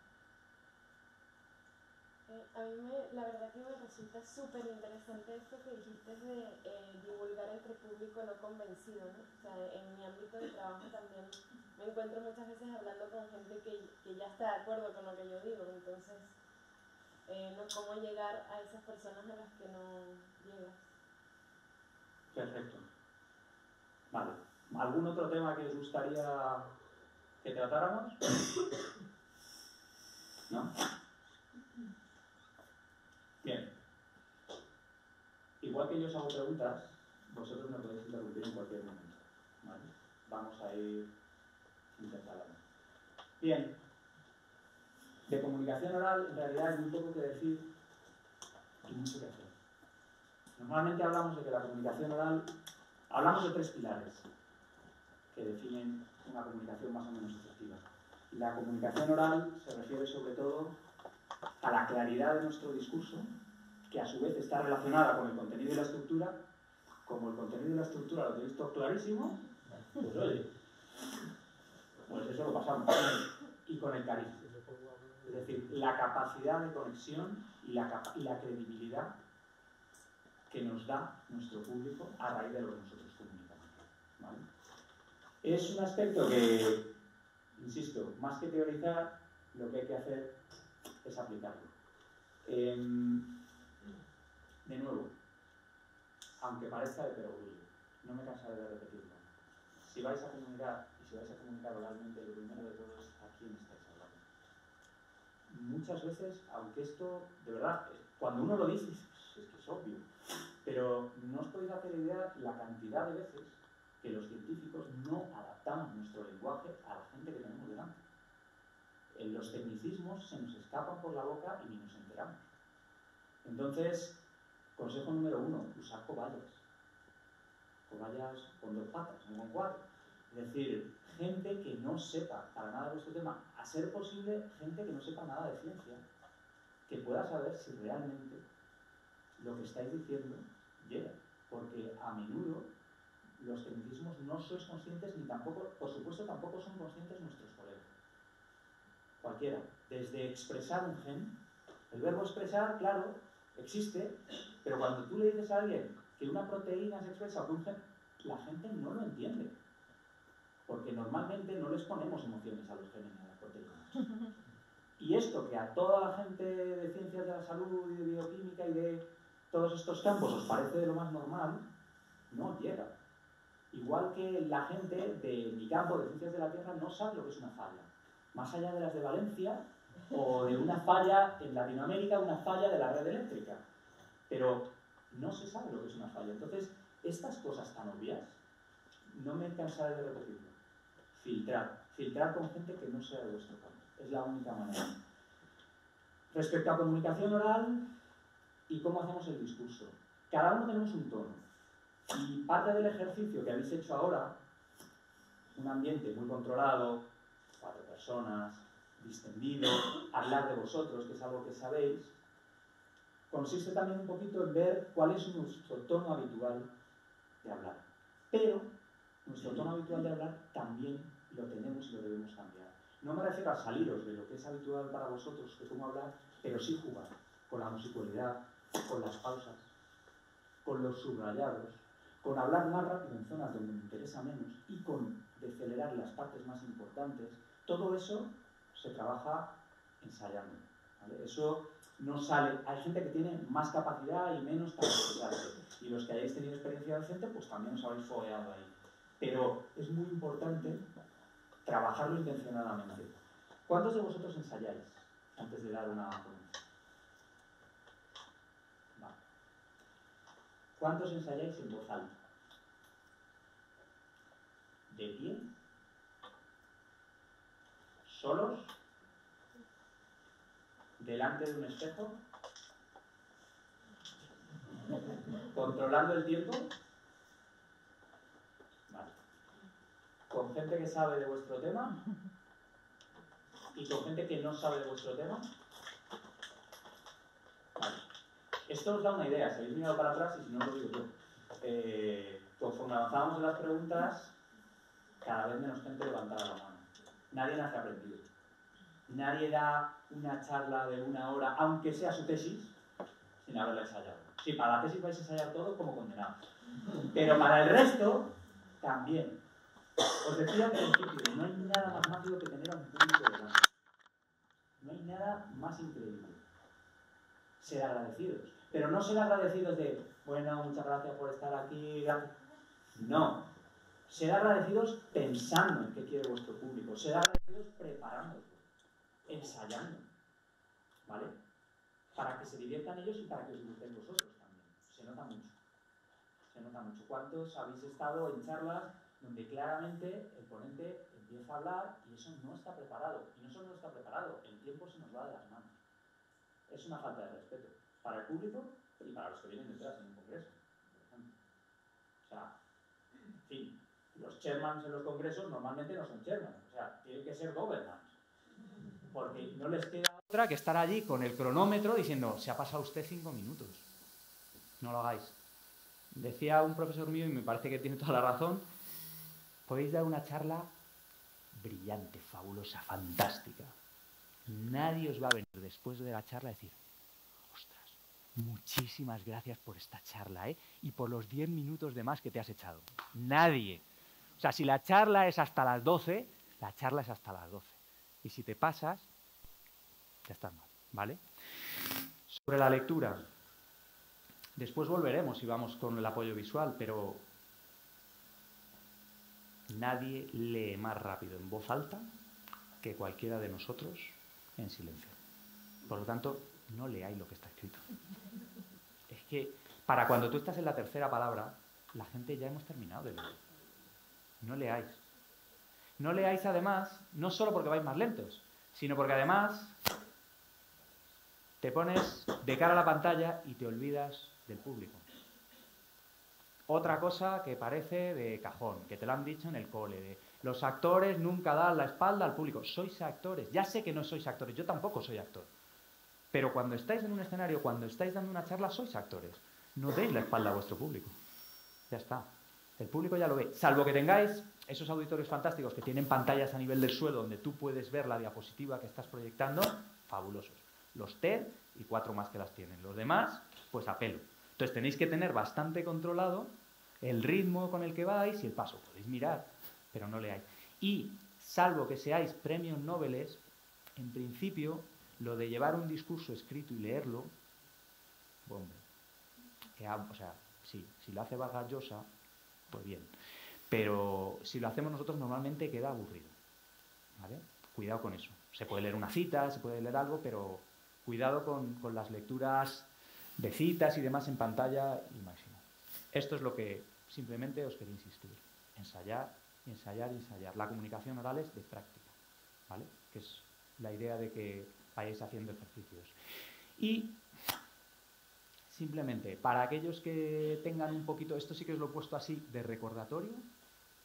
A mí la verdad que me resulta súper interesante esto que dijiste de divulgar entre público no convencido, ¿no? O sea, en mi ámbito de trabajo también me encuentro muchas veces hablando con gente que ya está de acuerdo con lo que yo digo, entonces no cómo llegar a esas personas a las que no llegas. Perfecto. Vale. ¿Algún otro tema que os gustaría que tratáramos? ¿No? Bien. Igual que yo os hago preguntas, vosotros me podéis interrumpir en cualquier momento. ¿Vale? Vamos a ir intercalando. Bien. De comunicación oral, en realidad hay muy poco que decir y mucho que hacer. Normalmente hablamos de que la comunicación oral, hablamos de 3 pilares que definen una comunicación más o menos efectiva. La comunicación oral se refiere sobre todo a la claridad de nuestro discurso, que a su vez está relacionada con el contenido y la estructura. Como el contenido y la estructura lo tenéis todo clarísimo, pues oye, pues eso lo pasamos. Y con el carisma. Es decir, la capacidad de conexión y la credibilidad que nos da nuestro público a raíz de lo que nosotros comunicamos, ¿vale? Es un aspecto que, insisto, más que teorizar, lo que hay que hacer es aplicarlo. De nuevo, aunque parezca de perogrullo, no me cansaré de repetirlo. Si vais a comunicar, y si vais a comunicar oralmente, lo primero de todo es a quién estáis hablando. Muchas veces, aunque esto, de verdad, cuando uno lo dice, es que es obvio, pero no os podéis hacer idea la cantidad de veces que los científicos no adaptamos nuestro lenguaje a la gente que tenemos delante. Los tecnicismos se nos escapan por la boca y ni nos enteramos. Entonces, consejo número 1, usar cobayas. Cobayas con 2 patas, no con 4. Es decir, gente que no sepa para nada de vuestro tema, a ser posible, gente que no sepa nada de ciencia, que pueda saber si realmente lo que estáis diciendo llega. Porque a menudo los tecnicismos no sois conscientes, ni tampoco, por supuesto, tampoco son conscientes nuestros colegas. Cualquiera. Desde expresar un gen, el verbo expresar, claro, existe, pero cuando tú le dices a alguien que una proteína se expresa o que un gen, la gente no lo entiende. Porque normalmente no les ponemos emociones a los genes ni a las proteínas. Y esto que a toda la gente de ciencias de la salud y de bioquímica y de todos estos campos os parece de lo más normal, no llega. Igual que la gente de mi campo de ciencias de la Tierra no sabe lo que es una falla. Más allá de las de Valencia o de una falla en Latinoamérica, una falla de la red eléctrica. Pero no se sabe lo que es una falla. Entonces, estas cosas tan obvias, no me cansaré de repetirlo. Filtrar con gente que no sea de vuestro campo. Es la única manera. Respecto a comunicación oral y cómo hacemos el discurso. Cada uno tenemos un tono. Y parte del ejercicio que habéis hecho ahora, un ambiente muy controlado, 4 personas, distendido, hablar de vosotros, que es algo que sabéis, consiste también un poquito en ver cuál es nuestro tono habitual de hablar. Pero nuestro tono habitual de hablar también lo tenemos y lo debemos cambiar. No me refiero a saliros de lo que es habitual para vosotros, de cómo hablar, pero sí jugar con la musicalidad, con las pausas, con los subrayados, con hablar más rápido en zonas donde me interesa menos y con decelerar las partes más importantes. Todo eso se trabaja ensayando, ¿vale? Eso no sale. Hay gente que tiene más capacidad y menos para expresarse. Y los que hayáis tenido experiencia docente, pues también os habéis fogueado ahí. Pero es muy importante trabajarlo intencionadamente. ¿Cuántos de vosotros ensayáis antes de dar una ponencia? Vale. ¿Cuántos ensayáis en voz alta? ¿De pie? ¿Solos? ¿Delante de un espejo? ¿Controlando el tiempo? Vale. ¿Con gente que sabe de vuestro tema? ¿Y con gente que no sabe de vuestro tema? Vale. Esto os da una idea. Si habéis mirado para atrás y si no lo digo yo. Conforme avanzábamos en las preguntas, cada vez menos gente levantaba la mano. Nadie nace aprendido. Nadie da una charla de 1 hora, aunque sea su tesis, sin haberla ensayado. Sí, para la tesis vais a ensayar todo como condenados. Pero para el resto, también. Os decía al principio, no hay nada más mágico que tener a un público delante. No hay nada más increíble. Ser agradecidos. Pero no ser agradecidos de, bueno, muchas gracias por estar aquí, gracias. No. Ser agradecidos pensando en qué quiere vuestro público. Ser agradecidos preparándolo, ensayando. ¿Vale? Para que se diviertan ellos y para que os divierten vosotros también. Se nota mucho. Se nota mucho. ¿Cuántos habéis estado en charlas donde claramente el ponente empieza a hablar y eso no está preparado? Y no solo no está preparado, el tiempo se nos va de las manos. Es una falta de respeto para el público y para los que vienen detrás en un congreso, por ejemplo. O sea, en fin, los chairmans en los congresos normalmente no son chairmans, o sea, tienen que ser governors, porque no les queda otra que estar allí con el cronómetro diciendo, se ha pasado usted 5 minutos. No lo hagáis. Decía un profesor mío, y me parece que tiene toda la razón, podéis dar una charla brillante, fabulosa, fantástica. Nadie os va a venir después de la charla a decir, ostras, muchísimas gracias por esta charla, ¿eh? Y por los 10 minutos de más que te has echado. Nadie. O sea, si la charla es hasta las 12, la charla es hasta las 12. Y si te pasas, ya estás mal, ¿vale? Sobre la lectura. Después volveremos y vamos con el apoyo visual, pero nadie lee más rápido en voz alta que cualquiera de nosotros en silencio. Por lo tanto, no leáis lo que está escrito. Es que para cuando tú estás en la tercera palabra, la gente ya hemos terminado de leer. No leáis. No leáis además, no solo porque vais más lentos, sino porque además te pones de cara a la pantalla y te olvidas del público. Otra cosa que parece de cajón, que te lo han dicho en el cole, de los actores nunca dan la espalda al público. Sois actores. Ya sé que no sois actores, yo tampoco soy actor. Pero cuando estáis en un escenario, cuando estáis dando una charla, sois actores. No deis la espalda a vuestro público. Ya está. El público ya lo ve. Salvo que tengáis esos auditorios fantásticos que tienen pantallas a nivel del suelo donde tú puedes ver la diapositiva que estás proyectando, fabulosos. Los TED y 4 más que las tienen. Los demás, pues a pelo. Entonces tenéis que tener bastante controlado el ritmo con el que vais y el paso. Podéis mirar, pero no leáis. Y, salvo que seáis premios Nobel, en principio, lo de llevar un discurso escrito y leerlo, hombre, o sea, sí, si lo hace Vargas Llosa, pues bien. Pero si lo hacemos nosotros normalmente queda aburrido, ¿vale? Cuidado con eso. Se puede leer una cita, se puede leer algo, pero cuidado con las lecturas de citas y demás en pantalla y máximo. Esto es lo que simplemente os quería insistir. Ensayar, ensayar, ensayar. La comunicación oral es de práctica, ¿vale? Que es la idea de que vayáis haciendo ejercicios. Y simplemente, para aquellos que tengan un poquito, esto sí que os lo he puesto así de recordatorio,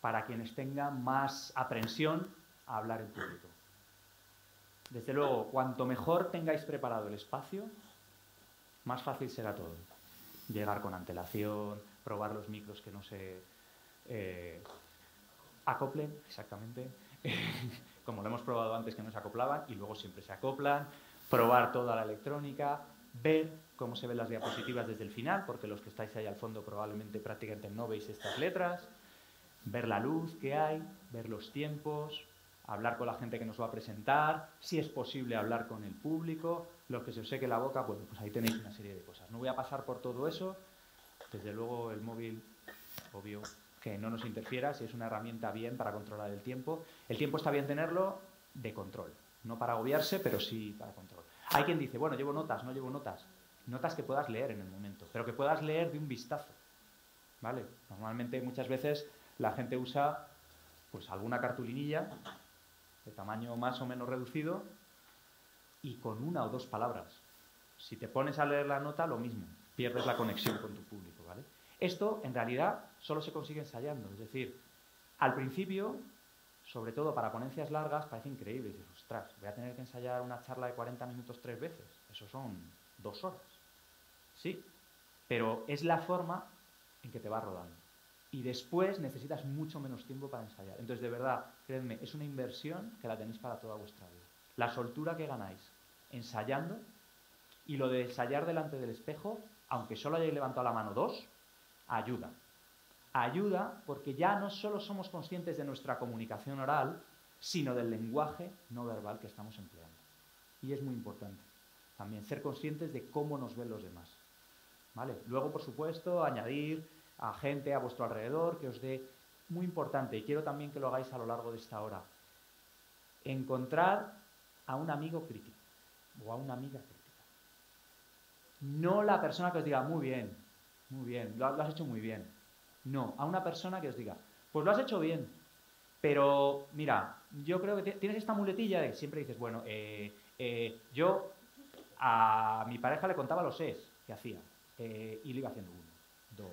para quienes tengan más aprensión a hablar en público. Desde luego, cuanto mejor tengáis preparado el espacio, más fácil será todo. Llegar con antelación, probar los micros que no se acoplen, exactamente, como lo hemos probado antes que no se acoplaban y luego siempre se acoplan, probar toda la electrónica, ver cómo se ven las diapositivas desde el final, porque los que estáis ahí al fondo probablemente prácticamente no veis estas letras, ver la luz que hay, ver los tiempos, hablar con la gente que nos va a presentar, si es posible hablar con el público, los que se os seque la boca, bueno, pues ahí tenéis una serie de cosas. No voy a pasar por todo eso, desde luego el móvil, obvio, que no nos interfiera, si es una herramienta bien para controlar el tiempo. El tiempo está bien tenerlo de control, no para agobiarse, pero sí para control. Hay quien dice, bueno, llevo notas, no llevo notas. Notas que puedas leer en el momento, pero que puedas leer de un vistazo, ¿vale? Normalmente, muchas veces, la gente usa pues alguna cartulinilla de tamaño más o menos reducido y con 1 o 2 palabras. Si te pones a leer la nota, lo mismo, pierdes la conexión con tu público, ¿vale? Esto, en realidad, solo se consigue ensayando. Es decir, al principio, sobre todo para ponencias largas, parece increíble. Dices, ostras, voy a tener que ensayar una charla de 40 minutos 3 veces. Eso son 2 horas. Sí, pero es la forma en que te va rodando. Y después necesitas mucho menos tiempo para ensayar. Entonces, de verdad, creedme, es una inversión que la tenéis para toda vuestra vida. La soltura que ganáis ensayando y lo de ensayar delante del espejo, aunque solo hayáis levantado la mano 2, ayuda. Ayuda porque ya no solo somos conscientes de nuestra comunicación oral, sino del lenguaje no verbal que estamos empleando. Y es muy importante también ser conscientes de cómo nos ven los demás, ¿vale? Luego, por supuesto, añadir a gente a vuestro alrededor que os dé, muy importante, y quiero también que lo hagáis a lo largo de esta hora, encontrar a un amigo crítico o a una amiga crítica. No la persona que os diga, muy bien, lo has hecho muy bien. No, a una persona que os diga, pues lo has hecho bien, pero mira, yo creo que tienes esta muletilla de que siempre dices, bueno, yo a mi pareja le contaba los es que hacía y le iba haciendo 1, 2,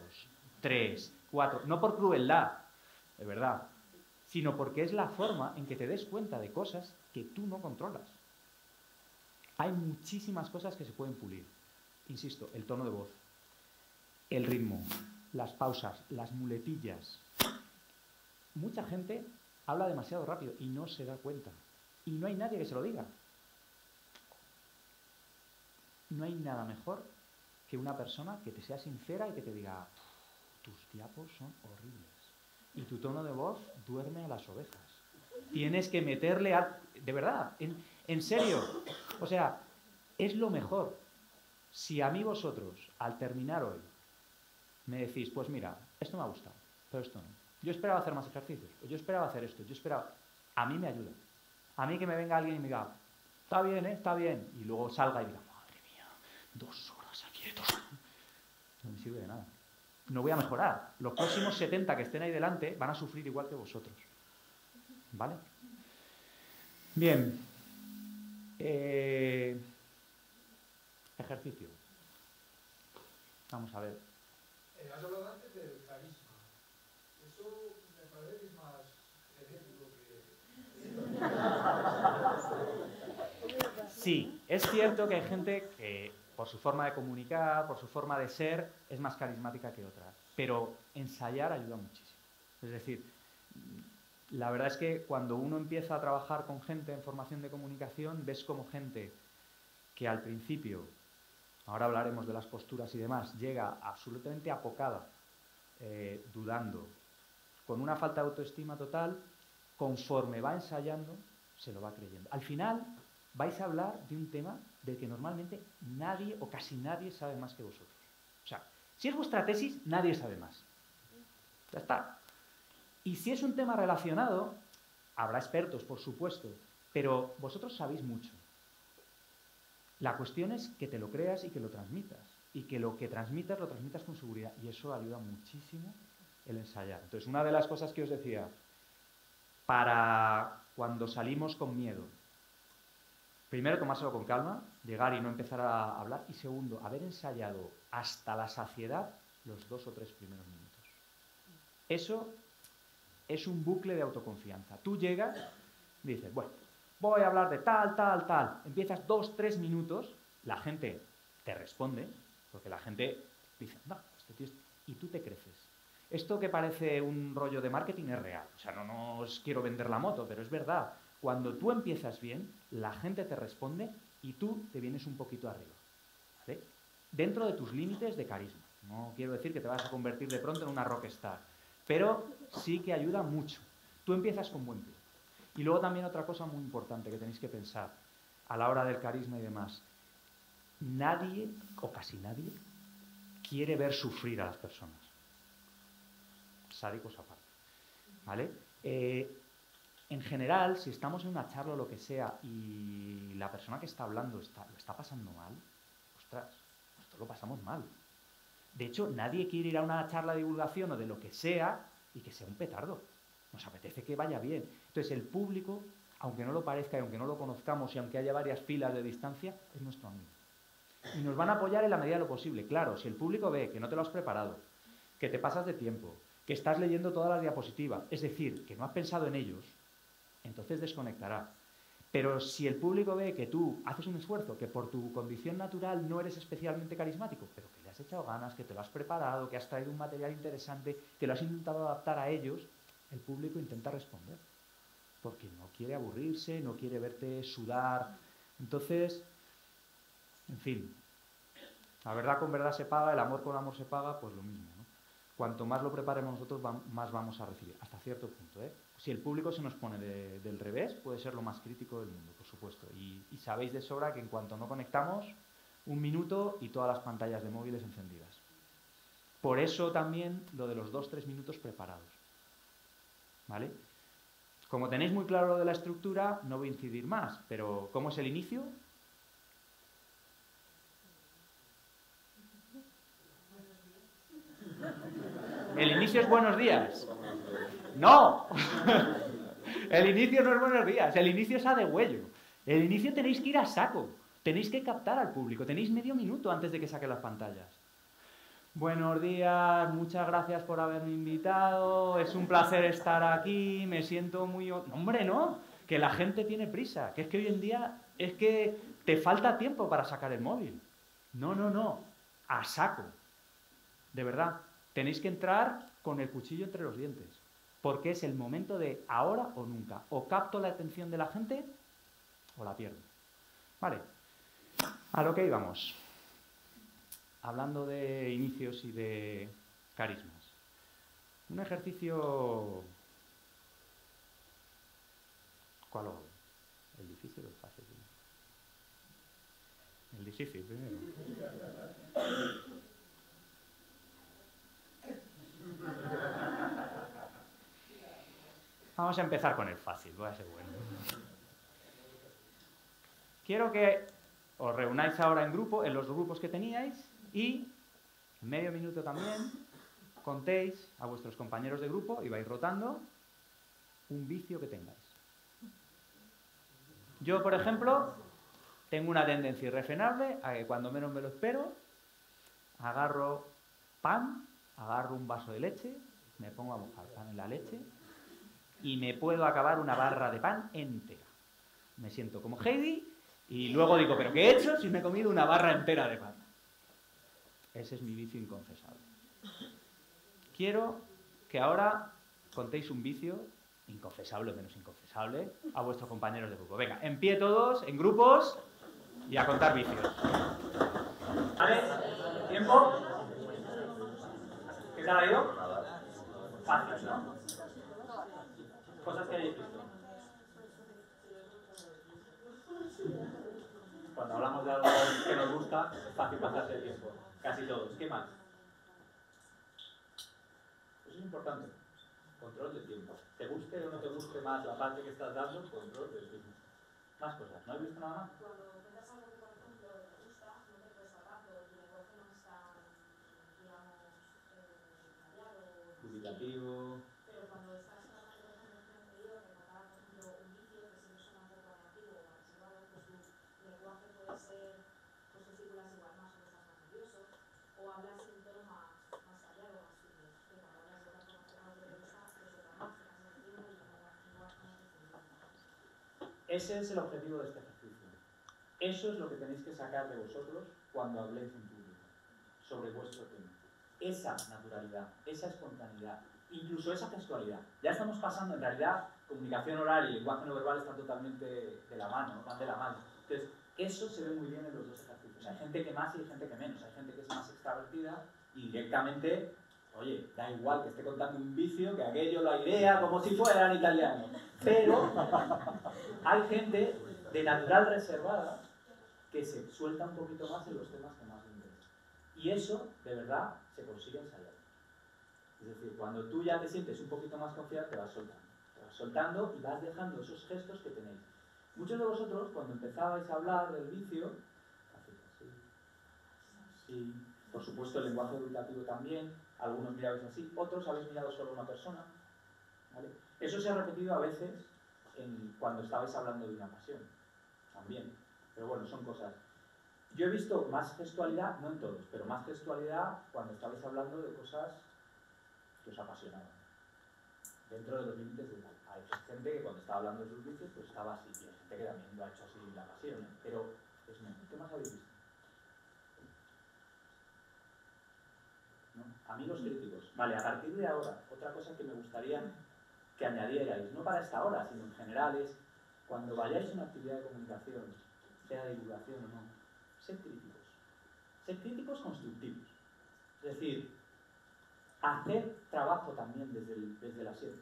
3, 4, no por crueldad, de verdad, sino porque es la forma en que te des cuenta de cosas que tú no controlas. Hay muchísimas cosas que se pueden pulir. Insisto, el tono de voz, el ritmo, las pausas, las muletillas. Mucha gente habla demasiado rápido y no se da cuenta. Y no hay nadie que se lo diga. No hay nada mejor que una persona que te sea sincera y que te diga, tus diapos son horribles y tu tono de voz duerme a las ovejas. Tienes que meterle de verdad, en serio. O sea, es lo mejor. Si a mí vosotros, al terminar hoy, me decís, pues mira, esto me ha gustado, pero esto no. Yo esperaba hacer más ejercicios, yo esperaba hacer esto, yo esperaba... A mí me ayuda. A mí que me venga alguien y me diga, está bien, está bien, y luego salga y diga, madre mía, 2 horas aquí, 2 horas. No me sirve de nada. No voy a mejorar. Los próximos 70 que estén ahí delante van a sufrir igual que vosotros. ¿Vale? Bien. Ejercicio. Vamos a ver. Has hablado antes del carisma. Eso me parece que es más genético que... Sí, es cierto que hay gente que por su forma de comunicar, por su forma de ser, es más carismática que otras. Pero ensayar ayuda muchísimo. Es decir, la verdad es que cuando uno empieza a trabajar con gente en formación de comunicación, ves como gente que al principio, ahora hablaremos de las posturas y demás, llega absolutamente apocada, dudando, con una falta de autoestima total, conforme va ensayando, se lo va creyendo. Al final vais a hablar de un tema del que normalmente nadie o casi nadie sabe más que vosotros. O sea, si es vuestra tesis, nadie sabe más. Ya está. Y si es un tema relacionado, habrá expertos, por supuesto, pero vosotros sabéis mucho. La cuestión es que te lo creas y que lo transmitas. Y que lo que transmitas, lo transmitas con seguridad. Y eso ayuda muchísimo el ensayar. Entonces, una de las cosas que os decía, para cuando salimos con miedo, primero, tomárselo con calma, llegar y no empezar a hablar. Y segundo, haber ensayado hasta la saciedad los 2 o 3 primeros minutos. Eso es un bucle de autoconfianza. Tú llegas y dices, bueno, voy a hablar de tal, tal, tal. Empiezas 2, 3 minutos, la gente te responde, porque la gente dice, no, este tío... Y tú te creces. Esto que parece un rollo de marketing es real. O sea, no os quiero vender la moto, pero es verdad. Cuando tú empiezas bien, la gente te responde y tú te vienes un poquito arriba. ¿Vale? Dentro de tus límites de carisma. No quiero decir que te vas a convertir de pronto en una rockstar, pero sí que ayuda mucho. Tú empiezas con buen pie. Y luego también otra cosa muy importante que tenéis que pensar a la hora del carisma y demás. Nadie, o casi nadie, quiere ver sufrir a las personas. Sádicos aparte. ¿Vale? En general, si estamos en una charla o lo que sea y la persona que está hablando lo está pasando mal, ostras, nosotros lo pasamos mal. De hecho, nadie quiere ir a una charla de divulgación o de lo que sea y que sea un petardo. Nos apetece que vaya bien. Entonces, el público, aunque no lo parezca y aunque no lo conozcamos y aunque haya varias filas de distancia, es nuestro amigo. Y nos van a apoyar en la medida de lo posible. Claro, si el público ve que no te lo has preparado, que te pasas de tiempo, que estás leyendo todas las diapositivas, es decir, que no has pensado en ellos, entonces desconectará. Pero si el público ve que tú haces un esfuerzo, que por tu condición natural no eres especialmente carismático, pero que le has echado ganas, que te lo has preparado, que has traído un material interesante, que lo has intentado adaptar a ellos, el público intenta responder. Porque no quiere aburrirse, no quiere verte sudar. Entonces, en fin, la verdad con verdad se paga, el amor con amor se paga, pues lo mismo, ¿no? Cuanto más lo preparemos nosotros, más vamos a recibir, hasta cierto punto, ¿eh? Si el público se nos pone del revés, puede ser lo más crítico del mundo, por supuesto. Y sabéis de sobra que en cuanto no conectamos, 1 minuto y todas las pantallas de móviles encendidas. Por eso también lo de los 2-3 minutos preparados. ¿Vale? Como tenéis muy claro lo de la estructura, no voy a incidir más, pero ¿cómo es el inicio? El inicio es buenos días. ¡No! El inicio no es buenos días, el inicio es a degüello. El inicio tenéis que ir a saco, tenéis que captar al público, tenéis medio minuto antes de que saque las pantallas. Buenos días, muchas gracias por haberme invitado, es un placer estar aquí, me siento muy... ¡Hombre, no! Que la gente tiene prisa, que es que hoy en día es que te falta tiempo para sacar el móvil. No, no, no, a saco. De verdad, tenéis que entrar con el cuchillo entre los dientes. Porque es el momento de ahora o nunca. O capto la atención de la gente o la pierdo. Vale. A lo que íbamos. hablando de inicios y de carismas. Un ejercicio... ¿Cuál hago? ¿El difícil o el fácil? El difícil primero. Vamos a empezar con el fácil, voy a ser bueno. Quiero que os reunáis ahora en grupo, en los grupos que teníais, y en medio minuto también contéis a vuestros compañeros de grupo y vais rotando un vicio que tengáis. Yo, por ejemplo, tengo una tendencia irrefrenable a que cuando menos me lo espero, agarro pan, agarro un vaso de leche, me pongo a mojar pan en la leche y me puedo acabar una barra de pan entera. Me siento como Heidi y luego digo, ¿pero qué he hecho si me he comido una barra entera de pan? Ese es mi vicio inconfesable. Quiero que ahora contéis un vicio, inconfesable o menos inconfesable, a vuestros compañeros de grupo. Venga, en pie todos, en grupos, y a contar vicios. ¿Vale? ¿Tiempo? ¿Qué tal ha ido? Fácil, ¿no? Cosas que hayáis visto. Cuando hablamos de algo que nos gusta, es fácil pasarse el tiempo. Casi todos. ¿Qué más? Eso es importante. Control del tiempo. Te guste o no te guste más la parte que estás dando, control del tiempo. Más cosas. ¿No habéis visto nada más? Cuando cuentas algo que, por ejemplo, te gusta, no te puedes hablar, pero tu lenguaje no es tan, digamos, detallado. Dubitativo. Pero cuando estás tratando, por ejemplo, en anterior, de contar, por ejemplo, un vicio que siempre suena un poco negativo o reservado, pues tu lenguaje puede ser, pues que circulas igual más o estás más nervioso, o hablas en un tono más callado, más firme. Que cuando hablas de otra forma que te gusta, pues otra más, te pasas el tiempo y el lenguaje más definido. Ese es el objetivo de este ejercicio. Eso es lo que tenéis que sacar de vosotros cuando habléis en público, sobre vuestro tema. Esa naturalidad, esa espontaneidad, incluso esa gestualidad. Ya estamos pasando, en realidad, comunicación oral y lenguaje no verbal están totalmente de la mano, ¿no? Van de la mano. Entonces, eso se ve muy bien en los dos ejercicios. Hay gente que más y hay gente que menos. Hay gente que es más extravertida y directamente, oye, da igual que esté contando un vicio, que aquello lo airea como si fuera en italiano. Pero hay gente de natural reservada que se suelta un poquito más en los temas que más le interesan. Y eso, de verdad, se consigue ensayar. Es decir, cuando tú ya te sientes un poquito más confiado, te vas soltando. Te vas soltando y vas dejando esos gestos que tenéis. Muchos de vosotros, cuando empezabais a hablar del vicio, hacéis así, por supuesto el lenguaje dubitativo también, algunos mirabais así, otros habéis mirado solo a una persona, ¿vale? Eso se ha repetido a veces cuando estabais hablando de una pasión, también, pero bueno, son cosas. Yo he visto más gestualidad, no en todos, pero más gestualidad cuando estabais hablando de cosas que os apasionaban, dentro de los límites de tal. Hay gente que cuando estaba hablando de sus vicios, pues estaba así, y hay gente que también lo ha hecho así la pasión, ¿eh? Pero es menos. ¿Qué más habéis visto? ¿No? Amigos críticos. Vale, a partir de ahora, otra cosa que me gustaría que añadierais, no para esta hora, sino en general, es cuando vayáis a una actividad de comunicación, sea de divulgación o no, sed críticos. Sed críticos constructivos. Es decir, hacer trabajo también desde la sed.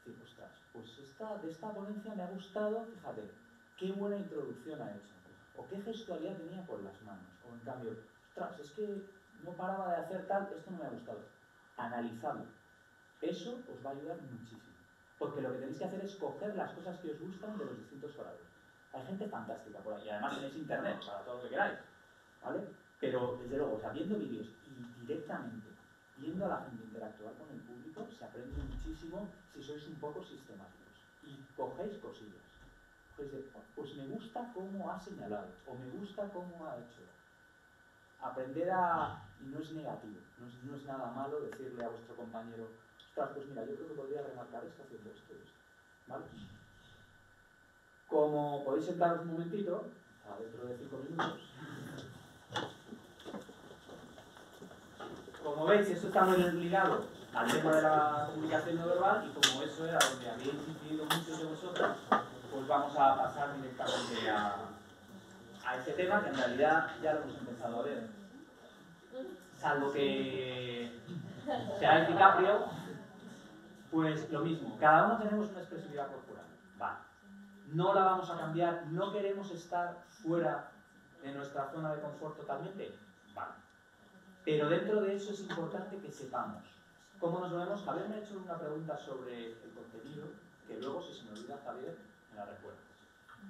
Decir, ostras, pues de esta ponencia me ha gustado, fíjate, qué buena introducción ha hecho. O qué gestualidad tenía con las manos. O en cambio, ostras, es que no paraba de hacer tal, esto no me ha gustado. Analizadlo. Eso os va a ayudar muchísimo. Porque lo que tenéis que hacer es coger las cosas que os gustan de los distintos oradores. Hay gente fantástica por ahí. Y además tenéis internet para todo lo que queráis. ¿Vale? Pero, desde luego, o sea, viendo vídeos y directamente viendo a la gente interactuar con el público, se aprende muchísimo si sois un poco sistemáticos. Y cogéis cosillas. Pues me gusta cómo ha señalado, o me gusta cómo ha hecho. Aprender y no es negativo, no es nada malo decirle a vuestro compañero, ostras, pues mira, yo creo que podría remarcar esto haciendo esto y esto. ¿Vale? Como podéis sentaros un momentito, dentro de 5 minutos. Como veis, esto está muy ligado al tema de la comunicación no verbal y como eso era donde habéis incidido muchos de vosotros, pues vamos a pasar directamente a ese tema que en realidad ya lo hemos empezado a ver. salvo que sea DiCaprio, pues lo mismo, cada uno tenemos una expresividad corporal, vale. No la vamos a cambiar, no queremos estar fuera de nuestra zona de confort totalmente, vale. Pero dentro de eso es importante que sepamos cómo nos vemos. Javier me ha hecho una pregunta sobre el contenido, que luego, si se me olvida, Javier, me la recuerda.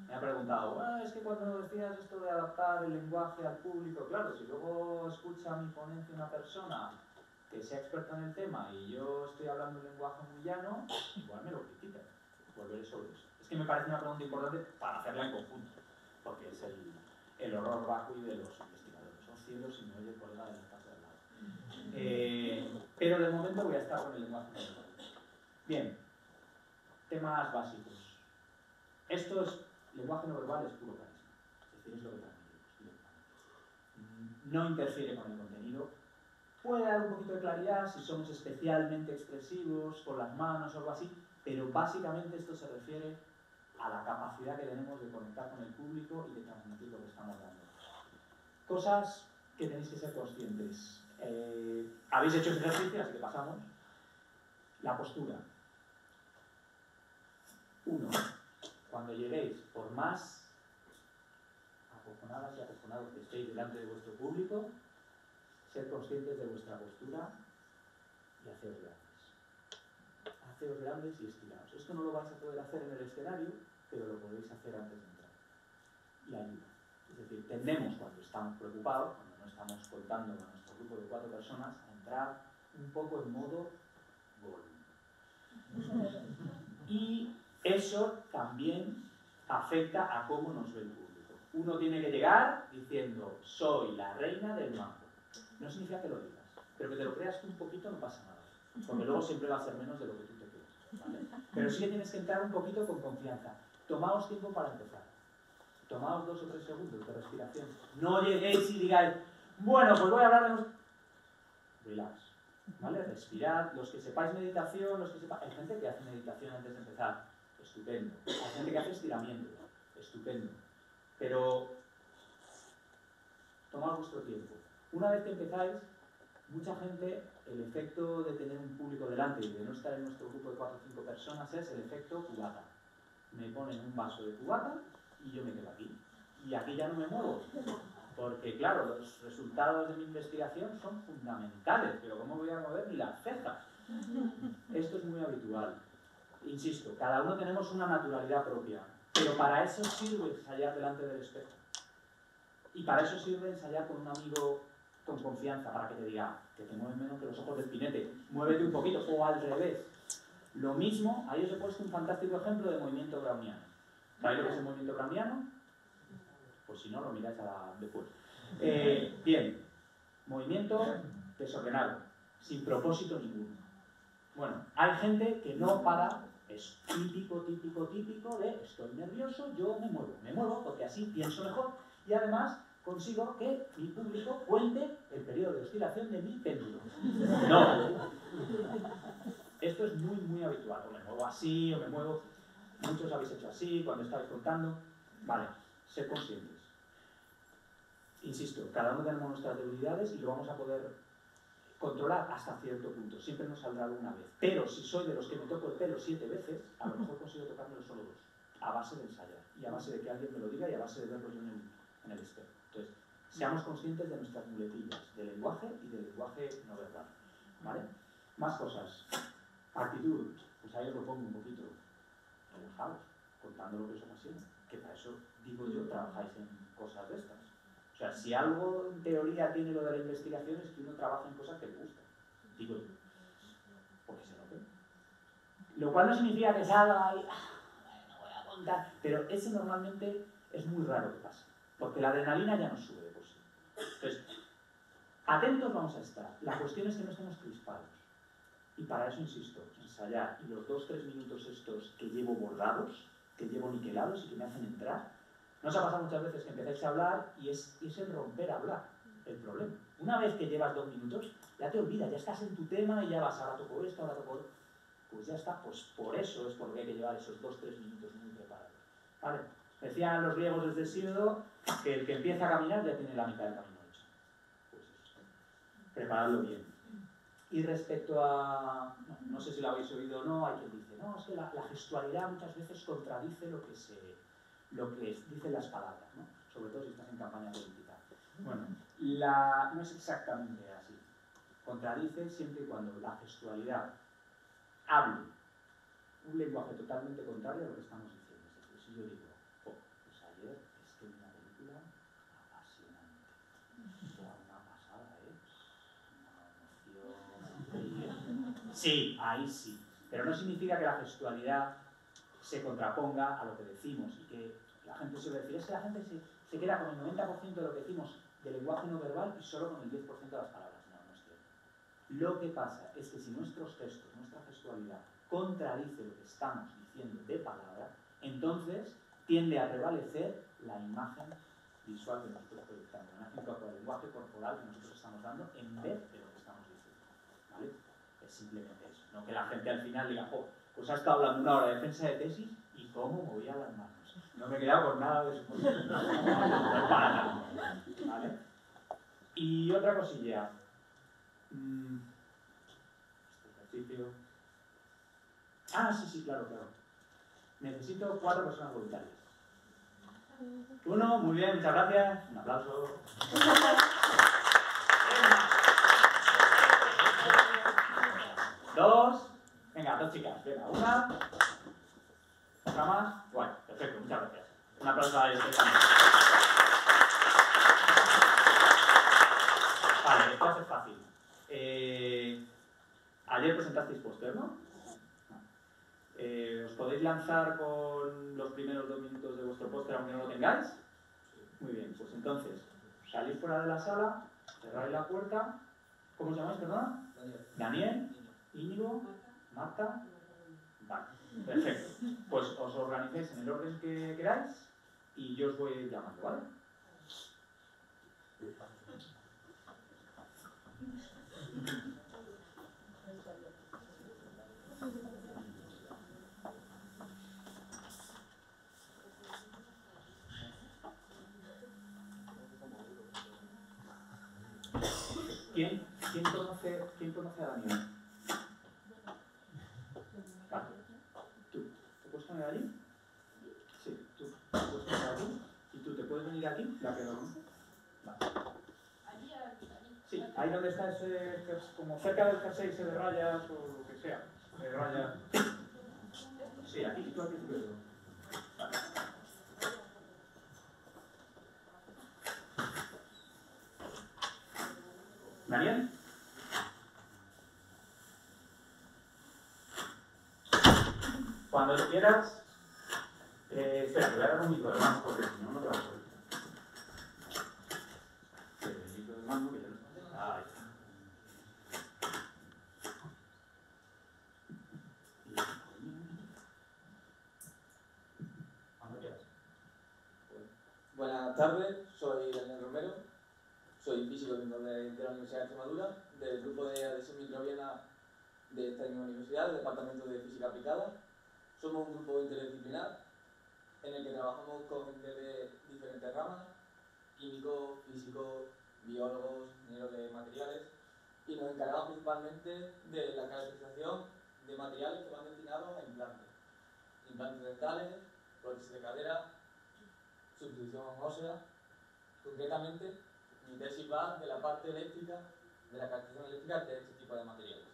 Me ha preguntado, bueno, es que cuando decías esto de adaptar el lenguaje al público, claro, si luego escucha mi ponencia una persona que sea experta en el tema y yo estoy hablando un lenguaje muy llano, igual me lo critican. Volveré sobre eso. Es que me parece una pregunta importante para hacerla en conjunto, porque es el horror vacui de los investigadores. Son cielos y me oye el colega de la casa de al lado. Pero de momento voy a estar con el lenguaje no verbal. Bien, temas básicos. Esto es, lenguaje no verbal es puro carisma, es decir, es lo que transmitimos. No interfiere con el contenido. Puede dar un poquito de claridad si somos especialmente expresivos, con las manos o algo así, pero básicamente esto se refiere a la capacidad que tenemos de conectar con el público y de transmitir lo que estamos dando. Cosas que tenéis que ser conscientes. Habéis hecho ese ejercicio, así que pasamos. La postura. 1. Cuando lleguéis, por más acojonadas y acojonados que estéis delante de vuestro público, ser conscientes de vuestra postura y haceros grandes. Haceros grandes y estirados. Esto no lo vais a poder hacer en el escenario, pero lo podéis hacer antes de entrar. Y ayuda. Es decir, tendemos, cuando estamos preocupados, cuando no estamos contando con nuestro grupo de 4 personas, a entrar un poco en modo gol. Y eso también afecta a cómo nos ve el público. Uno tiene que llegar diciendo, soy la reina del mambo. No significa que lo digas, pero que te lo creas un poquito no pasa nada, porque luego siempre va a ser menos de lo que tú te crees, ¿vale? Pero sí que tienes que entrar un poquito con confianza. Tomaos tiempo para empezar. Tomaos 2 o 3 segundos de respiración. No lleguéis y digáis, bueno, pues voy a hablar de los... Relax, ¿vale? Respirad. Los que sepáis meditación, los que sepáis... Hay gente que hace meditación antes de empezar. Estupendo. Hay gente que hace estiramiento. Estupendo. Pero tomaos vuestro tiempo. Una vez que empezáis, mucha gente, el efecto de tener un público delante y de no estar en nuestro grupo de 4 o 5 personas es el efecto cubata. Me ponen un vaso de cubata y yo me quedo aquí. Y aquí ya no me muevo. Porque, claro, los resultados de mi investigación son fundamentales, pero ¿cómo voy a mover ni las cejas? Esto es muy habitual. Insisto, cada uno tenemos una naturalidad propia, pero para eso sirve ensayar delante del espejo. Y para eso sirve ensayar con un amigo con confianza, para que te diga que te mueves menos que los ojos del pinete, muévete un poquito, o al revés. Lo mismo, ahí os he puesto un fantástico ejemplo de movimiento browniano. ¿Sabéis lo que es el movimiento browniano? Pues si no, lo miráis después. Bien, movimiento desordenado, sin propósito ninguno. Bueno, hay gente que no para, es típico de estoy nervioso, yo me muevo porque así pienso mejor y además consigo que mi público cuente el periodo de oscilación de mi péndulo. No. Esto es muy habitual. O me muevo así, o me muevo... Muchos habéis hecho así, cuando estáis contando. Vale, sed conscientes. Insisto, cada uno tenemos nuestras debilidades y lo vamos a poder controlar hasta cierto punto. Siempre nos saldrá alguna vez. Pero si soy de los que me toco el pelo 7 veces, a lo mejor consigo tocármelo solo 2. A base de ensayar. Y a base de que alguien me lo diga y a base de verlo yo en el espejo. Entonces, seamos conscientes de nuestras muletillas, del lenguaje y del lenguaje no verbal. ¿Vale? Más cosas. Actitud. Pues ahí os lo pongo un poquito. Relajaos, contando lo que os apasiona. Que para eso, digo yo, trabajáis en cosas de estas. O sea, si algo en teoría tiene lo de la investigación es que uno trabaja en cosas que le gustan. Digo yo. Porque se note. Lo cual no significa que salga ahí, no voy a contar. Pero eso normalmente es muy raro que pase. Porque la adrenalina ya nos sube de por sí. Entonces, atentos vamos a estar. La cuestión es que no estemos crispados. Y para eso insisto, ensayar. Y los 2-3 minutos estos que llevo bordados, que llevo niquelados y que me hacen entrar, ¿no os ha pasado muchas veces que empezáis a hablar y es el romper a hablar el problema? Una vez que llevas 2 minutos, ya te olvidas, ya estás en tu tema y ya vas, ahora toco esto, ahora toco esto. Pues ya está, pues por eso es por lo que hay que llevar esos 2-3 minutos muy preparados. ¿Vale? Decían los griegos desde Síodo que el que empieza a caminar ya tiene la mitad del camino hecho. Pues eso. preparadlo bien. Y respecto a, no sé si lo habéis oído o no, hay quien dice, no, es que la gestualidad muchas veces contradice lo que dicen las palabras, ¿no? Sobre todo si estás en campaña política. Bueno, no es exactamente así. Contradice siempre y cuando la gestualidad hable un lenguaje totalmente contrario a lo que estamos diciendo. Es decir, si yo digo, pues ayer es que vi una película apasionante. Una pasada, Una emoción. Sí, ahí sí. Pero no significa que la gestualidad se contraponga a lo que decimos y que la gente suele decir, es que la gente se queda con el 90% de lo que decimos del lenguaje no verbal y solo con el 10% de las palabras. No es cierto. Lo que pasa es que si nuestros gestos, nuestra gestualidad contradice lo que estamos diciendo de palabra, entonces tiende a prevalecer la imagen visual que nosotros proyectamos, la imagen corporal, el lenguaje corporal que nosotros estamos dando en vez de lo que estamos diciendo. ¿Vale? Es simplemente eso. No que la gente al final diga, oh, pues ha estado hablando una hora de defensa de tesis y cómo movía las manos. No me he quedado con nada de su posición. No para nada. ¿Vale? Y otra cosilla. Este ejercicio. Sí, claro. Necesito 4 personas voluntarias. 1, muy bien, muchas gracias. Un aplauso. 2. Venga, 2 chicas. Venga, 1. Otra más. Guay, perfecto, muchas gracias. Un aplauso a ellos también. Vale, esto va a ser fácil. Ayer presentasteis póster, ¿no? ¿Os podéis lanzar con los primeros 2 minutos de vuestro póster aunque no lo tengáis? Muy bien, pues entonces salís fuera de la sala, cerráis la puerta. ¿Cómo os llamáis, perdona? Daniel, Íñigo, Marta. Vale, perfecto. Pues os organizáis en el orden que queráis y yo os voy llamando, ¿vale? ¿Quién conoce a Daniel? Vale. ¿Tú? ¿Te puedes poner allí? Sí, tú. ¿Te puedes poner aquí? ¿Y tú te puedes venir aquí? La que no conoce. Vale. Sí, ahí donde está ese, como cerca del jersey ese de rayas o lo que sea. De rayas. Sí, aquí, tú aquí, tú. Vale. ¿Daniel? Cuando tú quieras, espera, te voy a dar un micro de mano porque si no, no te vas a poder. El micro de mano que ya lo está. Ahí está. Cuando quieras. Buenas tardes, soy Daniel Romero, soy físico de la Universidad de Extremadura, del grupo de adhesión microbiana de esta misma universidad, del Departamento de Física Aplicada. Somos un grupo interdisciplinar en el que trabajamos con gente de diferentes ramas, químicos, físicos, biólogos, ingenieros de materiales, y nos encargamos principalmente de la caracterización de materiales que van destinados a implantes dentales, prótesis de cadera, sustitución ósea. Concretamente, mi tesis va de la parte eléctrica, de la caracterización eléctrica de este tipo de materiales.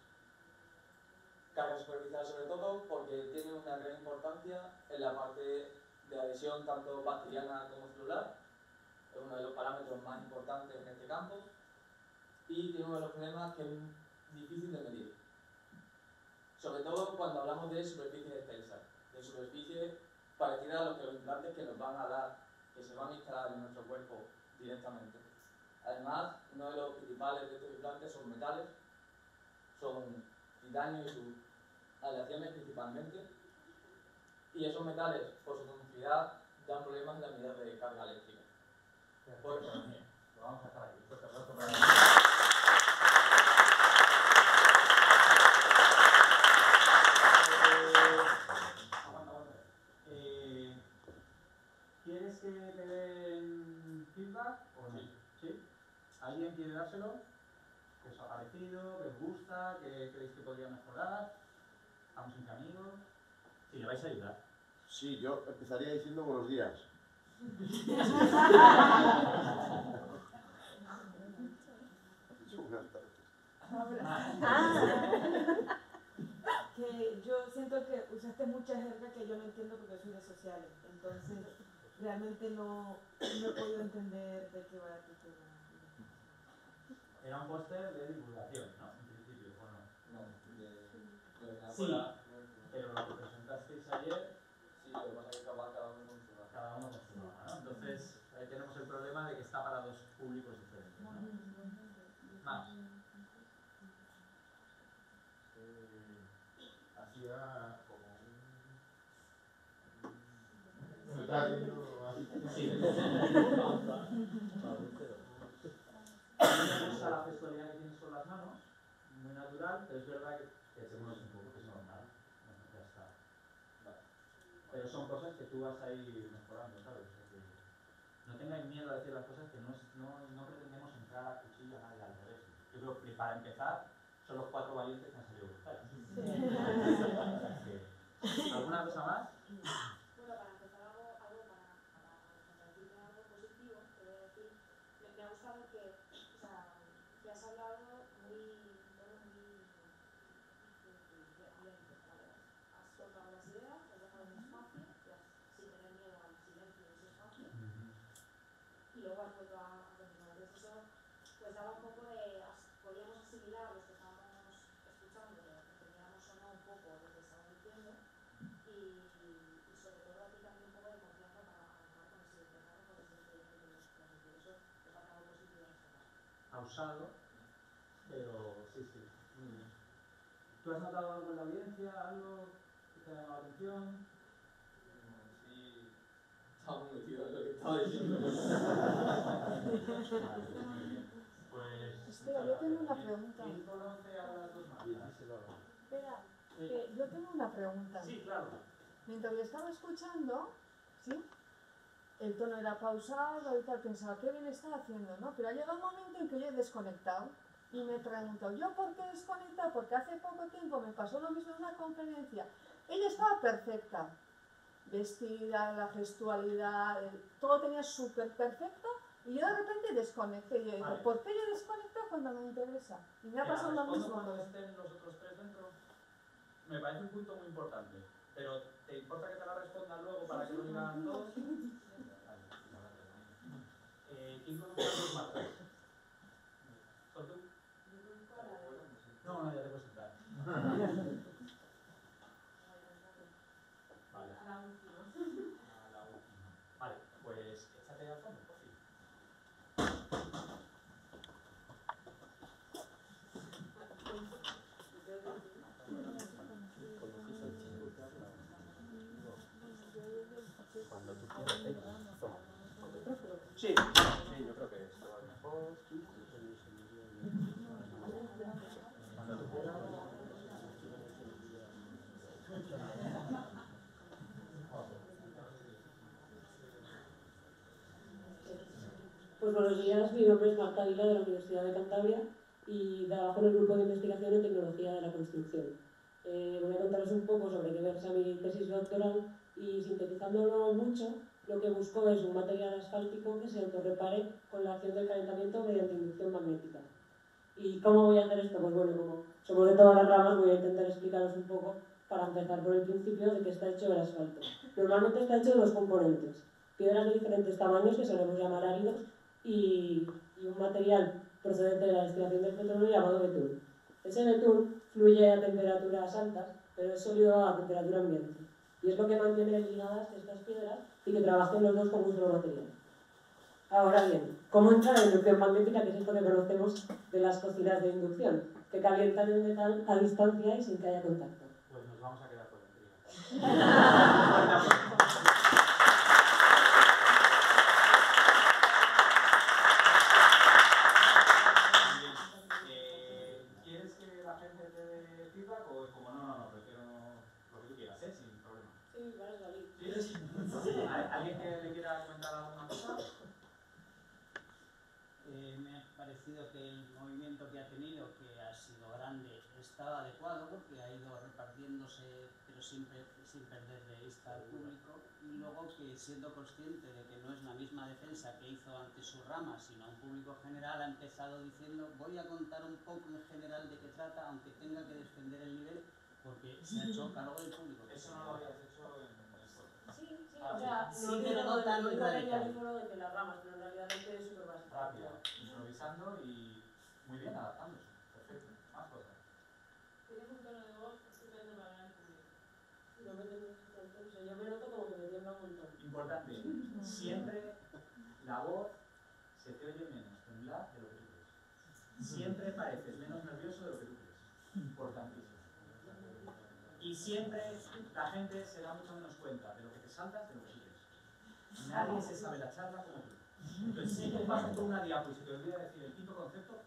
Carga superficial sobre todo porque tiene una gran importancia en la parte de adhesión tanto bacteriana como celular. Es uno de los parámetros más importantes en este campo y tiene uno de los problemas que es difícil de medir. Sobre todo cuando hablamos de superficies extensas, de superficies parecidas a los que los implantes que nos van a dar, que se van a instalar en nuestro cuerpo directamente. Además, uno de los principales de estos implantes son metales, son titanio y sus aleaciones principalmente, y esos metales, por su conductividad, dan problemas en la medida de carga eléctrica. Por eso, lo vamos a dejar aquí. ¿Quieres que te den feedback o no? ¿Sí? ¿Alguien quiere dárselo? ¿Qué os ha parecido? ¿Qué os gusta? ¿Qué creéis que podría mejorar? ¿Estamos en camino? Si le vais a ayudar. Sí, yo empezaría diciendo buenos días. Buenas tardes. Que yo siento que usaste mucha jerga que yo no entiendo porque soy de sociales, entonces realmente no he podido entender de qué va tu tema. Era un póster de divulgación, ¿no? En principio, ¿o no? No, Sí, pero lo que presentasteis ayer, sí, lo que pasa es que cada uno con su rama. cada uno con su rama, ¿no? Entonces, ahí tenemos el problema de que está para dos públicos diferentes, ¿no? Más. Hacía como un... Sí. Me gusta la gestualidad que tienes con las manos, muy natural, pero es verdad que se mueve un poco, que es normal. Bueno, ya está. Vale. Pero son cosas que tú vas a ir mejorando, ¿sabes? O sea que no tengáis miedo a decir las cosas, que no pretendemos entrar a cuchillo a nadie, al revés. Yo creo que para empezar son los 4 valientes que han salido brutales. ¿Alguna cosa más? Bueno, para empezar algo para compartirme algo positivo, te voy a decir, me ha gustado que has hablado muy abierto, ¿vale? Has soltado las ideas, has dejado un espacio, sin tener miedo al silencio de ese espacio, y luego has vuelto a continuar. Entonces eso pues daba un poco de, podíamos asimilar los que estábamos escuchando, que entendiéramos o no un poco lo que estabas diciendo, y sobre todo a ti también un poco de confianza para arrancar con el siguiente paso, con el siguiente proyecto que nos decir. Eso me parece algo positivo en este caso. Pausado, pero sí. Muy bien. ¿Tú has notado algo en la audiencia? ¿Algo que te ha llamado la atención? Sí, estaba muy metido en lo que estaba diciendo. Pues... Espera, yo tengo una pregunta. ¿Quién conoce a las dos máquinas? Espera, yo tengo una pregunta. Sí, claro. Mientras le estaba escuchando, ¿sí? El tono era pausado y tal, pensaba, qué bien está haciendo, ¿no? Pero ha llegado un momento en que yo he desconectado y me pregunto, ¿yo por qué he desconectado? Porque hace poco tiempo me pasó lo mismo en una conferencia. Ella estaba perfecta, vestida, la gestualidad, todo tenía súper perfecto y yo de repente desconecté. Y yo digo, Vale. ¿por qué yo desconecto cuando me interesa? Y me ha pasado lo mismo. Cuando estén los otros 3 dentro, me parece un punto muy importante. Pero, ¿te importa que te la responda luego para que lo digan todos? ¿Quién conoce a los marcas? ¿Son tú? No, ya te puedes sentar. Vale. A la última. Vale, pues échate al fondo, por fin. Cuando tú quieras. Sí, yo creo que esto va mejor. Cuando tú quieras. Pues buenos días, mi nombre es Marta Vila de la Universidad de Cantabria y trabajo en el grupo de investigación en tecnología de la construcción. Voy a contaros un poco sobre qué versa mi tesis doctoral y sintetizándolo mucho, lo que busco es un material asfáltico que se autorrepare con la acción del calentamiento mediante inducción magnética. ¿Y cómo voy a hacer esto? Pues bueno, como somos de todas las ramas, voy a intentar explicaros un poco para empezar por el principio de qué está hecho el asfalto. Normalmente está hecho de 2 componentes, piedras de diferentes tamaños que solemos llamar áridos y un material procedente de la destilación del petróleo llamado betún. Ese betún fluye a temperaturas altas, pero es sólido a temperatura ambiente. Y es lo que mantiene ligadas estas piedras y que trabajen los dos como un solo material. Ahora bien, ¿cómo entra la inducción magnética, que es esto que conocemos de las cocinas de inducción, que calientan el metal a distancia y sin que haya contacto? Pues nos vamos a quedar con la intriga. ¿Quieres que la gente te dé feedback o es como no, prefiero lo que tú quieras, sin problema? Sí, vale, David. ¿Alguien que le quiera comentar alguna cosa? Me pareció parecido que el movimiento que ha tenido, que ha sido grande, estaba adecuado porque ha ido repartiéndose, pero siempre sin perder de vista al público, y luego que, siendo consciente de que no es la misma defensa que hizo ante su rama, sino a un público general, ha empezado diciendo: voy a contar un poco en general de qué trata, aunque tenga que defender el nivel, porque se ha hecho cargo del público. Eso no lo habías hecho en esto. Sí, Ah, o sea, sí, pero no tan radical. de que las ramas, pero en realidad es súper básico. Rápida, improvisando y muy bien adaptándose. Perfecto. Más cosas. Tienes un tono de voz estupendo para hablar en público. No me tengo tanto, o sea, yo me noto como que me tiembla un montón. Importante, siempre la voz se te oye menos temblar de lo que tú crees. Siempre pareces menos nervioso de lo que tú crees. Importantísimo. Y siempre la gente se da mucho menos cuenta de lo que te saltas de lo que tú crees. Nadie se sabe la charla como tú. Entonces, si tú pasas por una diapo y se te olvida decir el quinto concepto,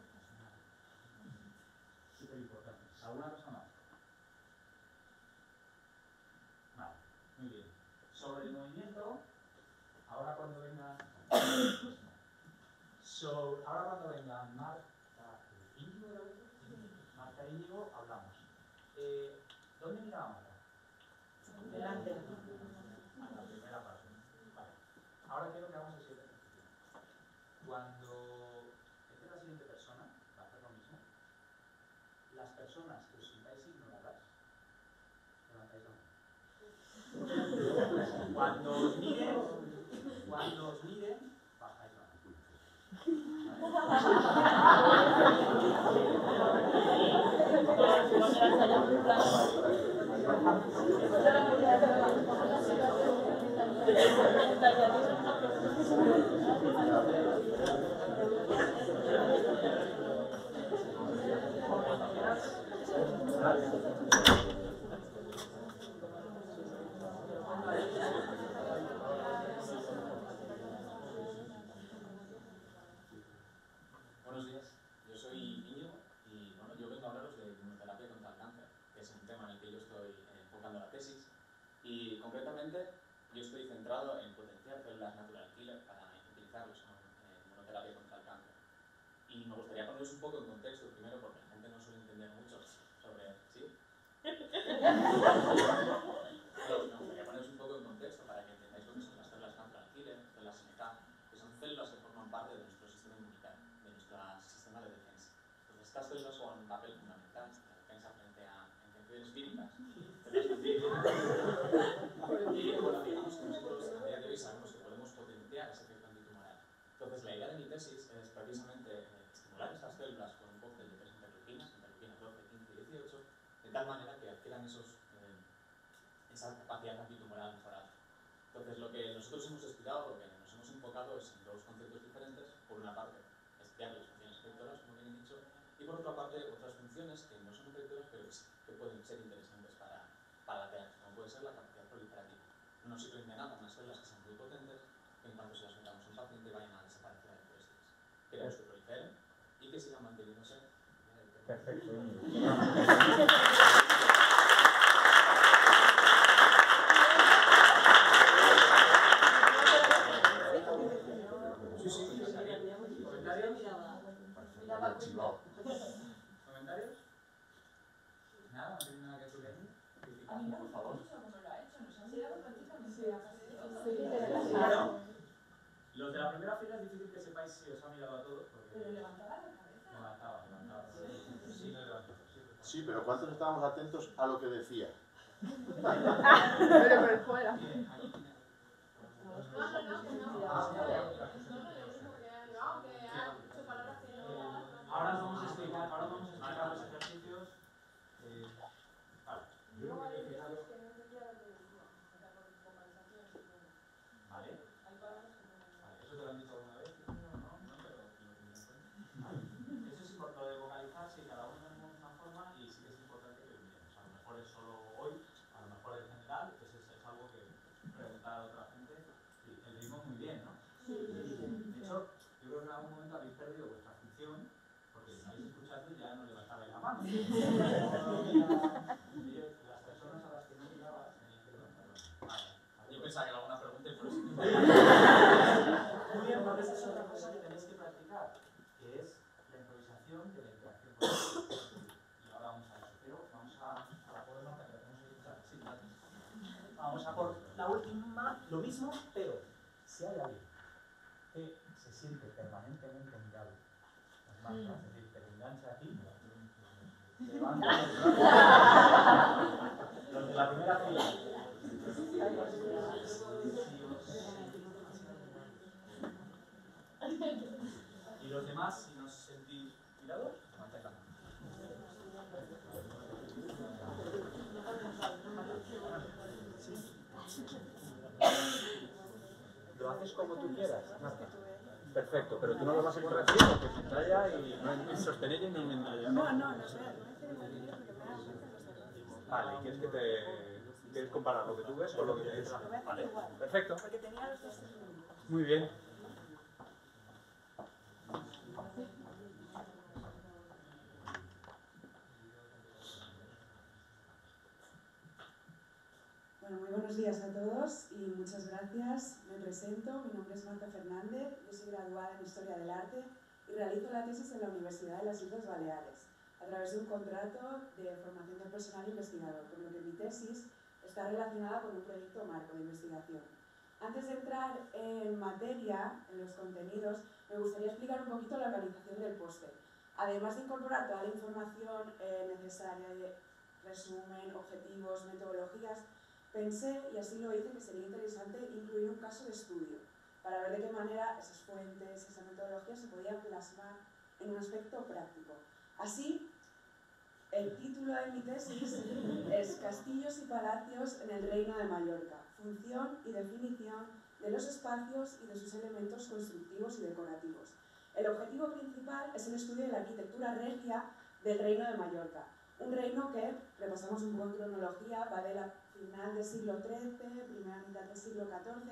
súper importante. ¿Alguna cosa más? Vale, muy bien. Sobre el movimiento, ahora cuando venga Marta Íñigo, hablamos. ¿Dónde miraba Marta? Delante. A la primera parte. Vale. Ahora quiero que hagamos el siguiente ejercicio. Cuando esté la siguiente persona, va a hacer lo mismo. Las personas que os sintáis ignoradas, levantáis la mano. Cuando os miren, bajáis la mano. Buenos días, yo soy Íñigo y bueno, yo vengo a hablaros de inmunoterapia contra el cáncer, que es un tema en el que yo estoy enfocando la tesis, y concretamente yo estoy centrado en potenciar células natural killer para utilizarlos en inmunoterapia contra el cáncer. Y me gustaría poneros un poco en contexto primero, porque la gente no suele entender mucho sobre... ¿Sí? Me gustaría poneros un poco en contexto para que entendáis lo que son las células natural killer, células NK, que son células que forman parte de nuestro sistema inmunitario, de nuestro sistema de defensa. Entonces, estas células juegan un papel fundamental en la defensa frente a infecciones víricas. Y bueno, digamos que nosotros a día de hoy sabemos que podemos potenciar ese efecto antitumoral. Entonces, la idea de mi tesis es precisamente estimular estas células con un cóctel de 3 interleuquinas, interleuquinas 12, 15 y 18, de tal manera que adquieran esa capacidad antitumoral mejorada. Entonces, lo que nosotros hemos estudiado, lo que nos hemos enfocado es en dos conceptos diferentes. Por una parte, estudiar las funciones efectoras, como bien he dicho, y por otra parte, otras funciones que no son efectoras, pero que pueden ser interesantes para la terapia, como puede ser la capacidad proliferativa. No nos sirven de nada unas células que sean muy potentes, que en cuanto se las metamos a un paciente vayan a desaparecer a dentro. Queremos que proliferen y que sigan manteniéndose. Perfecto. ¿Comentarios? Nada, no tiene nada que decir aquí. Criticamos, por favor. Bueno, los de la primera fila es difícil que sepáis si os ha mirado a todos. Porque... levantaba. Sí, no levantaba. Sí, pero ¿cuántos estábamos atentos a lo que decía? Pero por fuera. Bien, aquí tiene. Ahora vamos a explicar los ejercicios. Vale. Vale. Eso te lo han dicho alguna vez. No, pero lo tendré en cuenta. Vale. Eso es importante, lo de vocalizar, sí, cada uno tenemos una forma y sí que es importante que lo miremos. A lo mejor es solo hoy, a lo mejor en general, pues es algo que preguntar a otra gente. Sí, el ritmo muy bien, ¿no? De hecho, yo creo que en algún momento habéis perdido vuestra afición porque estáis escuchando y ya no levantabais la mano. Las personas a las que no mirabas tenían que levantar la mano. Vale. Yo pensaba que era alguna pregunta y por eso. Muy bien, porque esa es otra cosa que tenéis que practicar, que es la interacción que la interacción con el público. Y ahora vamos a eso, pero vamos a la poder nota que la tenemos que escuchar. Sí, gracias. Vamos a por la última, lo mismo, pero si hay alguien que se siente permanentemente mirado, las marcas, es decir, te engancha aquí, levanta los de la primera fila. Y los demás, si nos sentís mirados, levantáis la mano. Lo haces como tú quieras, Marta. Perfecto, pero tú no lo vas a corregir porque se talla y no hay sostener ni mentalla. No sé. Vale, ¿quieres que quieres comparar lo que tú ves con lo que te ves? Vale, perfecto. Porque tenía los dos. Muy bien. Bueno, muy buenos días a todos y muchas gracias. Me presento, mi nombre es Marta Fernández, yo soy graduada en Historia del Arte y realizo la tesis en la Universidad de las Islas Baleares a través de un contrato de formación del personal investigador, por lo que mi tesis está relacionada con un proyecto marco de investigación. Antes de entrar en materia, en los contenidos, me gustaría explicar un poquito la organización del póster. Además de incorporar toda la información necesaria de resumen, objetivos, metodologías, pensé, y así lo hice, que sería interesante incluir un caso de estudio para ver de qué manera esas fuentes, esa metodología se podía plasmar en un aspecto práctico. Así, el título de mi tesis es Castillos y palacios en el Reino de Mallorca, función y definición de los espacios y de sus elementos constructivos y decorativos. El objetivo principal es el estudio de la arquitectura regia del Reino de Mallorca, un reino que, repasamos un poco en cronología, va de la final del siglo XIII, primera mitad del siglo XIV,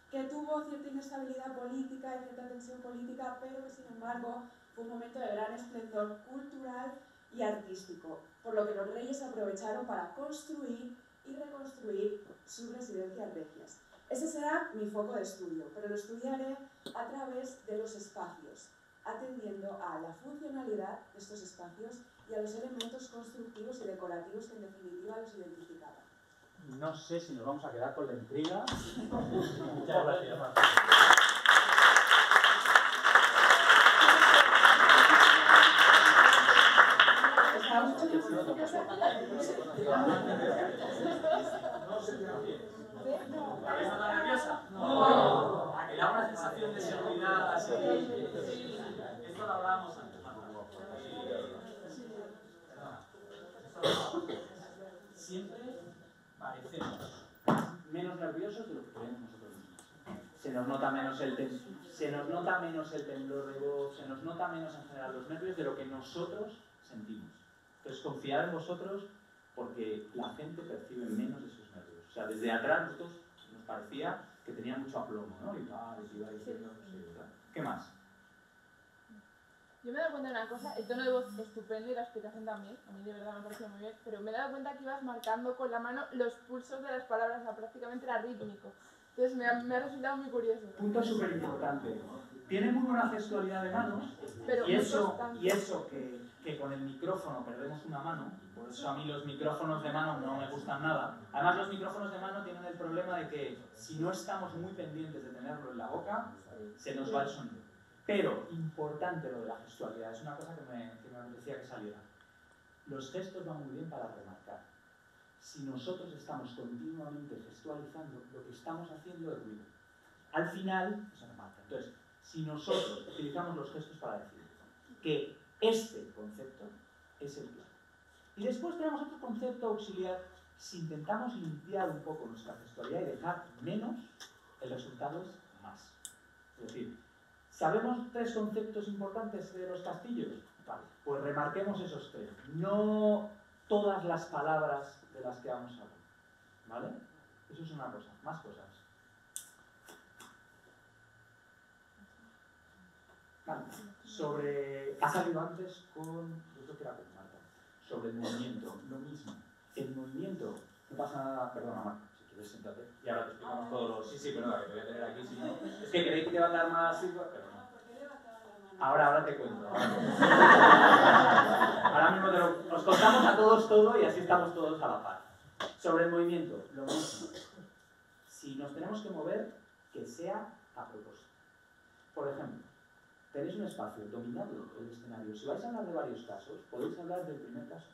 que tuvo cierta inestabilidad política y cierta tensión política, pero que sin embargo fue un momento de gran esplendor cultural y artístico, por lo que los reyes aprovecharon para construir y reconstruir sus residencias regias. Ese será mi foco de estudio, pero lo estudiaré a través de los espacios, atendiendo a la funcionalidad de estos espacios y a los elementos constructivos y decorativos que en definitiva los identificaban. No sé si nos vamos a quedar con la intriga. Muchas gracias, Marta. ¿Estás nerviosa? No. ¿A que da una sensación de seguridad así? Esto lo hablábamos antes, Marta. Siempre parecemos menos nerviosos de lo que creemos nosotros mismos. Se nos nota menos el temblor de voz, se nos nota menos en general los nervios de lo que nosotros sentimos. Entonces, confiar en vosotros porque la gente percibe menos de sus nervios. O sea, desde atrás nosotros nos parecía que tenía mucho aplomo, ¿no? Y iba diciendo, sí, ¿verdad? ¿Qué más? Yo me he dado cuenta de una cosa, el tono de voz estupendo y la explicación también, a mí de verdad me pareció muy bien, pero me he dado cuenta que ibas marcando con la mano los pulsos de las palabras, o sea, prácticamente era rítmico. Entonces me ha resultado muy curioso. Punto súper importante. Tiene muy buena gestualidad de manos, pero y eso que con el micrófono perdemos una mano, por eso a mí los micrófonos de mano no me gustan nada. Además, los micrófonos de mano tienen el problema de que si no estamos muy pendientes de tenerlo en la boca, se nos va el sonido. Pero, importante lo de la gestualidad, es una cosa que me apetecía que saliera. Los gestos van muy bien para remarcar. Si nosotros estamos continuamente gestualizando, lo que estamos haciendo es ruido. Al final, se remarca. Entonces, si nosotros utilizamos los gestos para decir que este concepto es el clave. Y después tenemos otro concepto auxiliar, si intentamos limpiar un poco nuestra gestualidad y dejar menos, el resultado es más. Es decir, ¿sabemos tres conceptos importantes de los castillos? Vale, pues remarquemos esos tres. No todas las palabras de las que vamos a hablar. ¿Vale? Eso es una cosa. Más cosas. Vale. Ha salido antes con... Yo creo que era con Marta. Sobre el movimiento. Lo mismo. El movimiento... No pasa nada... Perdona, Marta. Si quieres, siéntate. Y ahora te explicamos todos los... Sí, pero no, que te voy a tener aquí, si no... Es que creéis que te va a dar más... Pero no. Ahora te cuento. Ahora mismo os contamos a todos todo y así estamos todos a la par. Sobre el movimiento, lo mismo. Si nos tenemos que mover, que sea a propósito. Por ejemplo, tenéis un espacio, dominadlo el escenario. Si vais a hablar de varios casos, podéis hablar del primer caso,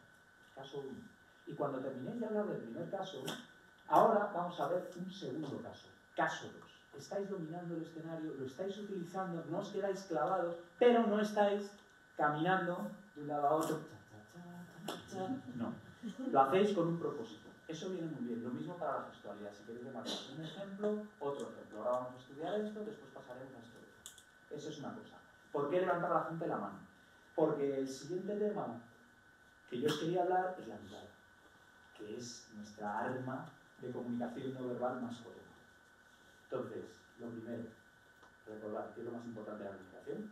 caso 1. Y cuando terminéis de hablar del primer caso, ahora vamos a ver un segundo caso, caso 2. Estáis dominando el escenario, lo estáis utilizando, no os quedáis clavados, pero no estáis caminando de un lado a otro. No, lo hacéis con un propósito. Eso viene muy bien. Lo mismo para la gestualidad. Si queréis remarcar un ejemplo, otro ejemplo. Ahora vamos a estudiar esto, después pasaremos a esto. Eso es una cosa. ¿Por qué levantar a la gente la mano? Porque el siguiente tema que yo os quería hablar es la mirada, que es nuestra arma de comunicación no verbal más potente. Entonces, lo primero, recordad, ¿qué es lo más importante de la comunicación?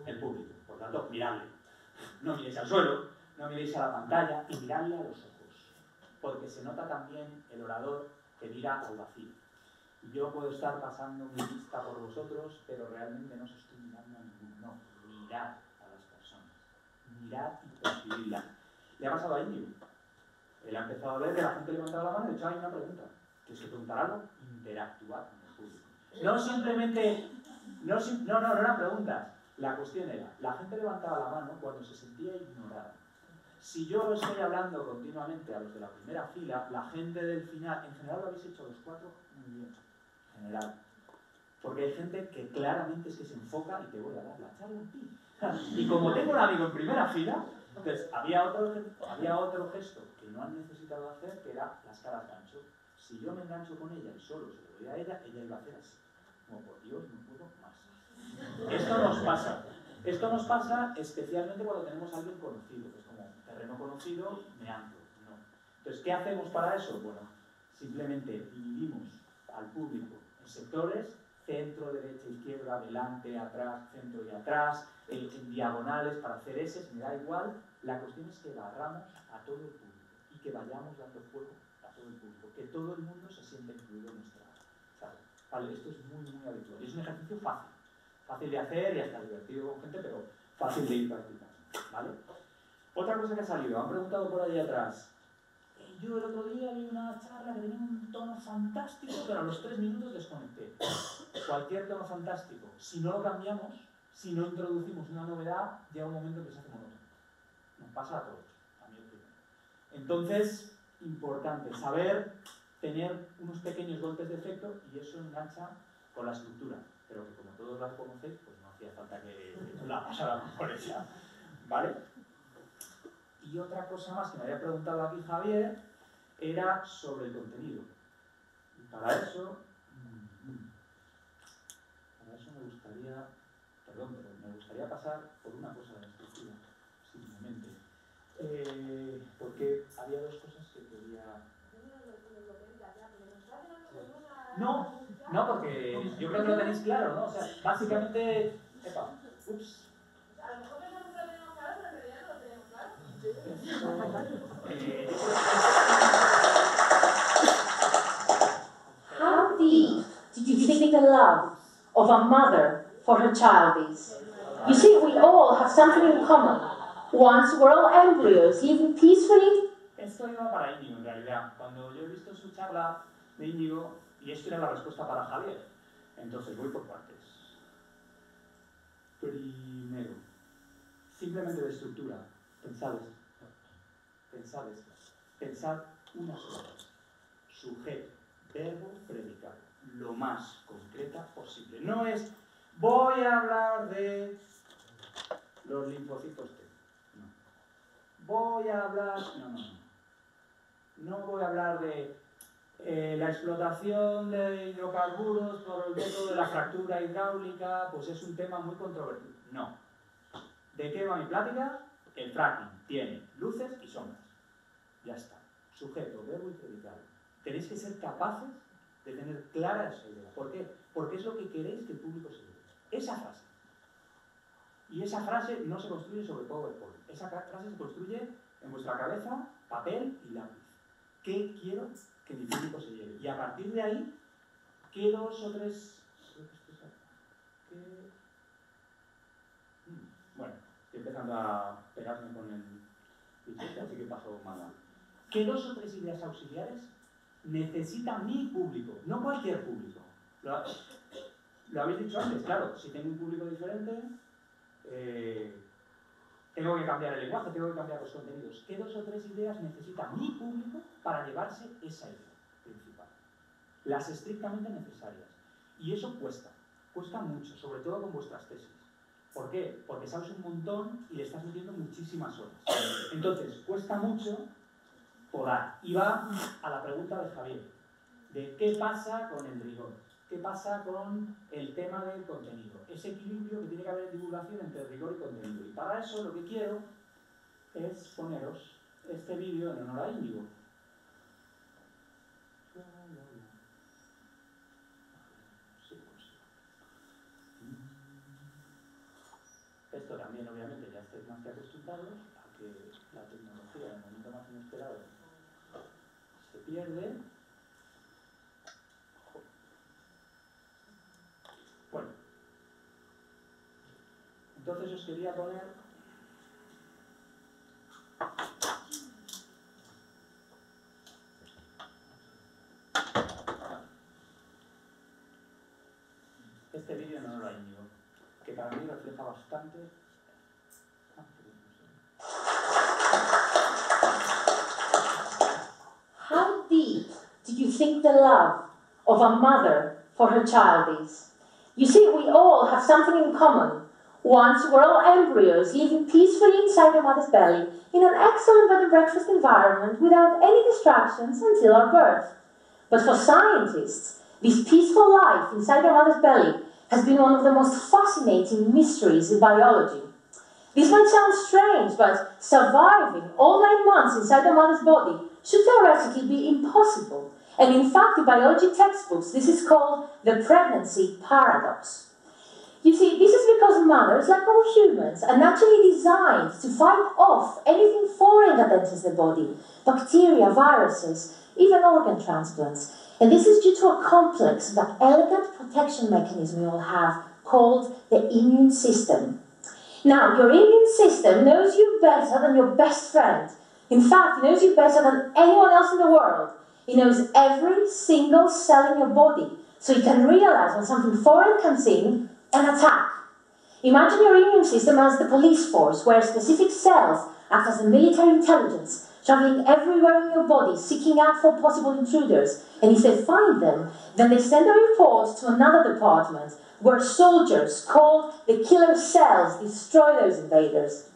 El público. Por tanto, miradle. No miréis al suelo, no miréis a la pantalla y miradle a los ojos. Porque se nota también el orador que mira al vacío. Y yo puedo estar pasando mi vista por vosotros, pero realmente no os estoy mirando a ninguno. No, mirad a las personas. Mirad y percibidla. Le ha pasado a Íñigo. Él ha empezado a ver que la gente levantaba la mano y ha dicho, hay una pregunta. ¿Tienes que preguntar algo? Interactuar con el público. No simplemente... No eran preguntas. La cuestión era, la gente levantaba la mano cuando se sentía ignorada. Si yo estoy hablando continuamente a los de la primera fila, la gente del final, en general lo habéis hecho los 4 muy bien, en general. Porque hay gente que claramente es que se enfoca y te voy a dar la charla a ti. Y como tengo un amigo en primera fila, entonces había otro gesto que no han necesitado hacer, que era las caras gancho. Si yo me engancho con ella y solo se lo doy a ella, ella iba a hacer así. Como por Dios, no puedo más. Esto nos pasa. Esto nos pasa especialmente cuando tenemos a alguien conocido, que es como terreno conocido, me anclo. No. Entonces, ¿qué hacemos para eso? Bueno, simplemente dividimos al público en sectores, centro, derecha, izquierda, delante, atrás, centro y atrás, en diagonales para hacer S, me da igual. La cuestión es que barramos a todo el público y que vayamos dando fuego a todo el público, que todo el mundo se sienta incluido en nuestra sala. Vale, esto es muy habitual y es un ejercicio fácil de hacer y hasta divertido con gente, pero fácil de ir practicando, ¿vale? Otra cosa que ha salido, han preguntado por ahí atrás. Yo el otro día vi una charla que tenía un tono fantástico, pero a los 3 minutos desconecté. Cualquier tono fantástico, si no lo cambiamos, si no introducimos una novedad, llega un momento que se hace monótono. Nos pasa a todos, a mí el primero. Entonces, importante, saber tener unos pequeños golpes de efecto y eso engancha con la estructura. Pero que como todos la conocéis, pues no hacía falta que tú la pasáramos por ella, ¿vale? Y otra cosa más que me había preguntado aquí Javier era sobre el contenido. Y para eso me gustaría pasar por una cosa de la estructura, simplemente. Porque había 2 cosas que quería... No, porque yo creo que lo tenéis claro, ¿no? O sea, básicamente... Ups. A lo mejor pensamos que lo tenemos claro, pero en realidad no lo tenemos claro. How deep do you think the love of a mother for her child is? You see, we all have something in common. Once we're all embryos living peacefully. Esto iba para Íñigo, en realidad. Cuando yo he visto su charla de Íñigo, y esto era la respuesta para Javier. Entonces voy por partes. Primero, simplemente de estructura. Pensad esto. Pensad una sola cosa. Sujeto, verbo, predicado. Lo más concreta posible. No es, voy a hablar de los linfocitos T. No. Voy a hablar... No voy a hablar de la explotación de hidrocarburos por el método de la fractura hidráulica, pues es un tema muy controvertido. No. ¿De qué va mi plática? El fracking tiene luces y sombras. Ya está. Sujeto, verbo y predicado. Tenéis que ser capaces de tener clara esa idea. ¿Por qué? Porque es lo que queréis que el público se lleve. Esa frase. Y esa frase no se construye sobre PowerPoint. Esa frase se construye en vuestra cabeza, papel y lápiz. ¿Qué quiero que mi público se lleve? Y a partir de ahí, ¿qué 2 o 3... intentando pegarme con el bichete, así que paso mala. ¿Qué 2 o 3 ideas auxiliares necesita mi público? No cualquier público. Lo habéis dicho antes, claro, si tengo un público diferente, tengo que cambiar el lenguaje, tengo que cambiar los contenidos. ¿Qué 2 o 3 ideas necesita mi público para llevarse esa idea principal? Las estrictamente necesarias. Y eso cuesta mucho, sobre todo con vuestras tesis. ¿Por qué? Porque sabes un montón y le estás metiendo muchísimas horas. Entonces, cuesta mucho podar. Y va a la pregunta de Javier, de qué pasa con el rigor, qué pasa con el tema del contenido, ese equilibrio que tiene que haber en divulgación entre rigor y contenido. Y para eso lo que quiero es poneros este vídeo en honor a Íñigo. Esto también, obviamente, ya estáis más que acostumbrados a que la tecnología en el momento más inesperado se pierde. Bueno, entonces os quería poner este vídeo en honor a Íñigo, que para mí refleja bastante. How deep do you think the love of a mother for her child is? You see, we all have something in common. Once we're all embryos living peacefully inside our mother's belly in an excellent bed and breakfast environment without any distractions until our birth. But for scientists, this peaceful life inside our mother's belly has been one of the most fascinating mysteries in biology. This might sound strange, but surviving all 9 months inside a mother's body should theoretically be impossible. And in fact, in biology textbooks, this is called the pregnancy paradox. You see, this is because mothers, like all humans, are naturally designed to fight off anything foreign that enters the body, bacteria, viruses, even organ transplants. And this is due to a complex but elegant protection mechanism we all have called the immune system. Now, your immune system knows you better than your best friend. In fact, it knows you better than anyone else in the world. It knows every single cell in your body, so it can realize when something foreign comes in and attack. Imagine your immune system as the police force, where specific cells act as the military intelligence, traveling everywhere in your body, seeking out for possible intruders. And if they find them, then they send a report to another department, where soldiers called the killer cells destroy those invaders.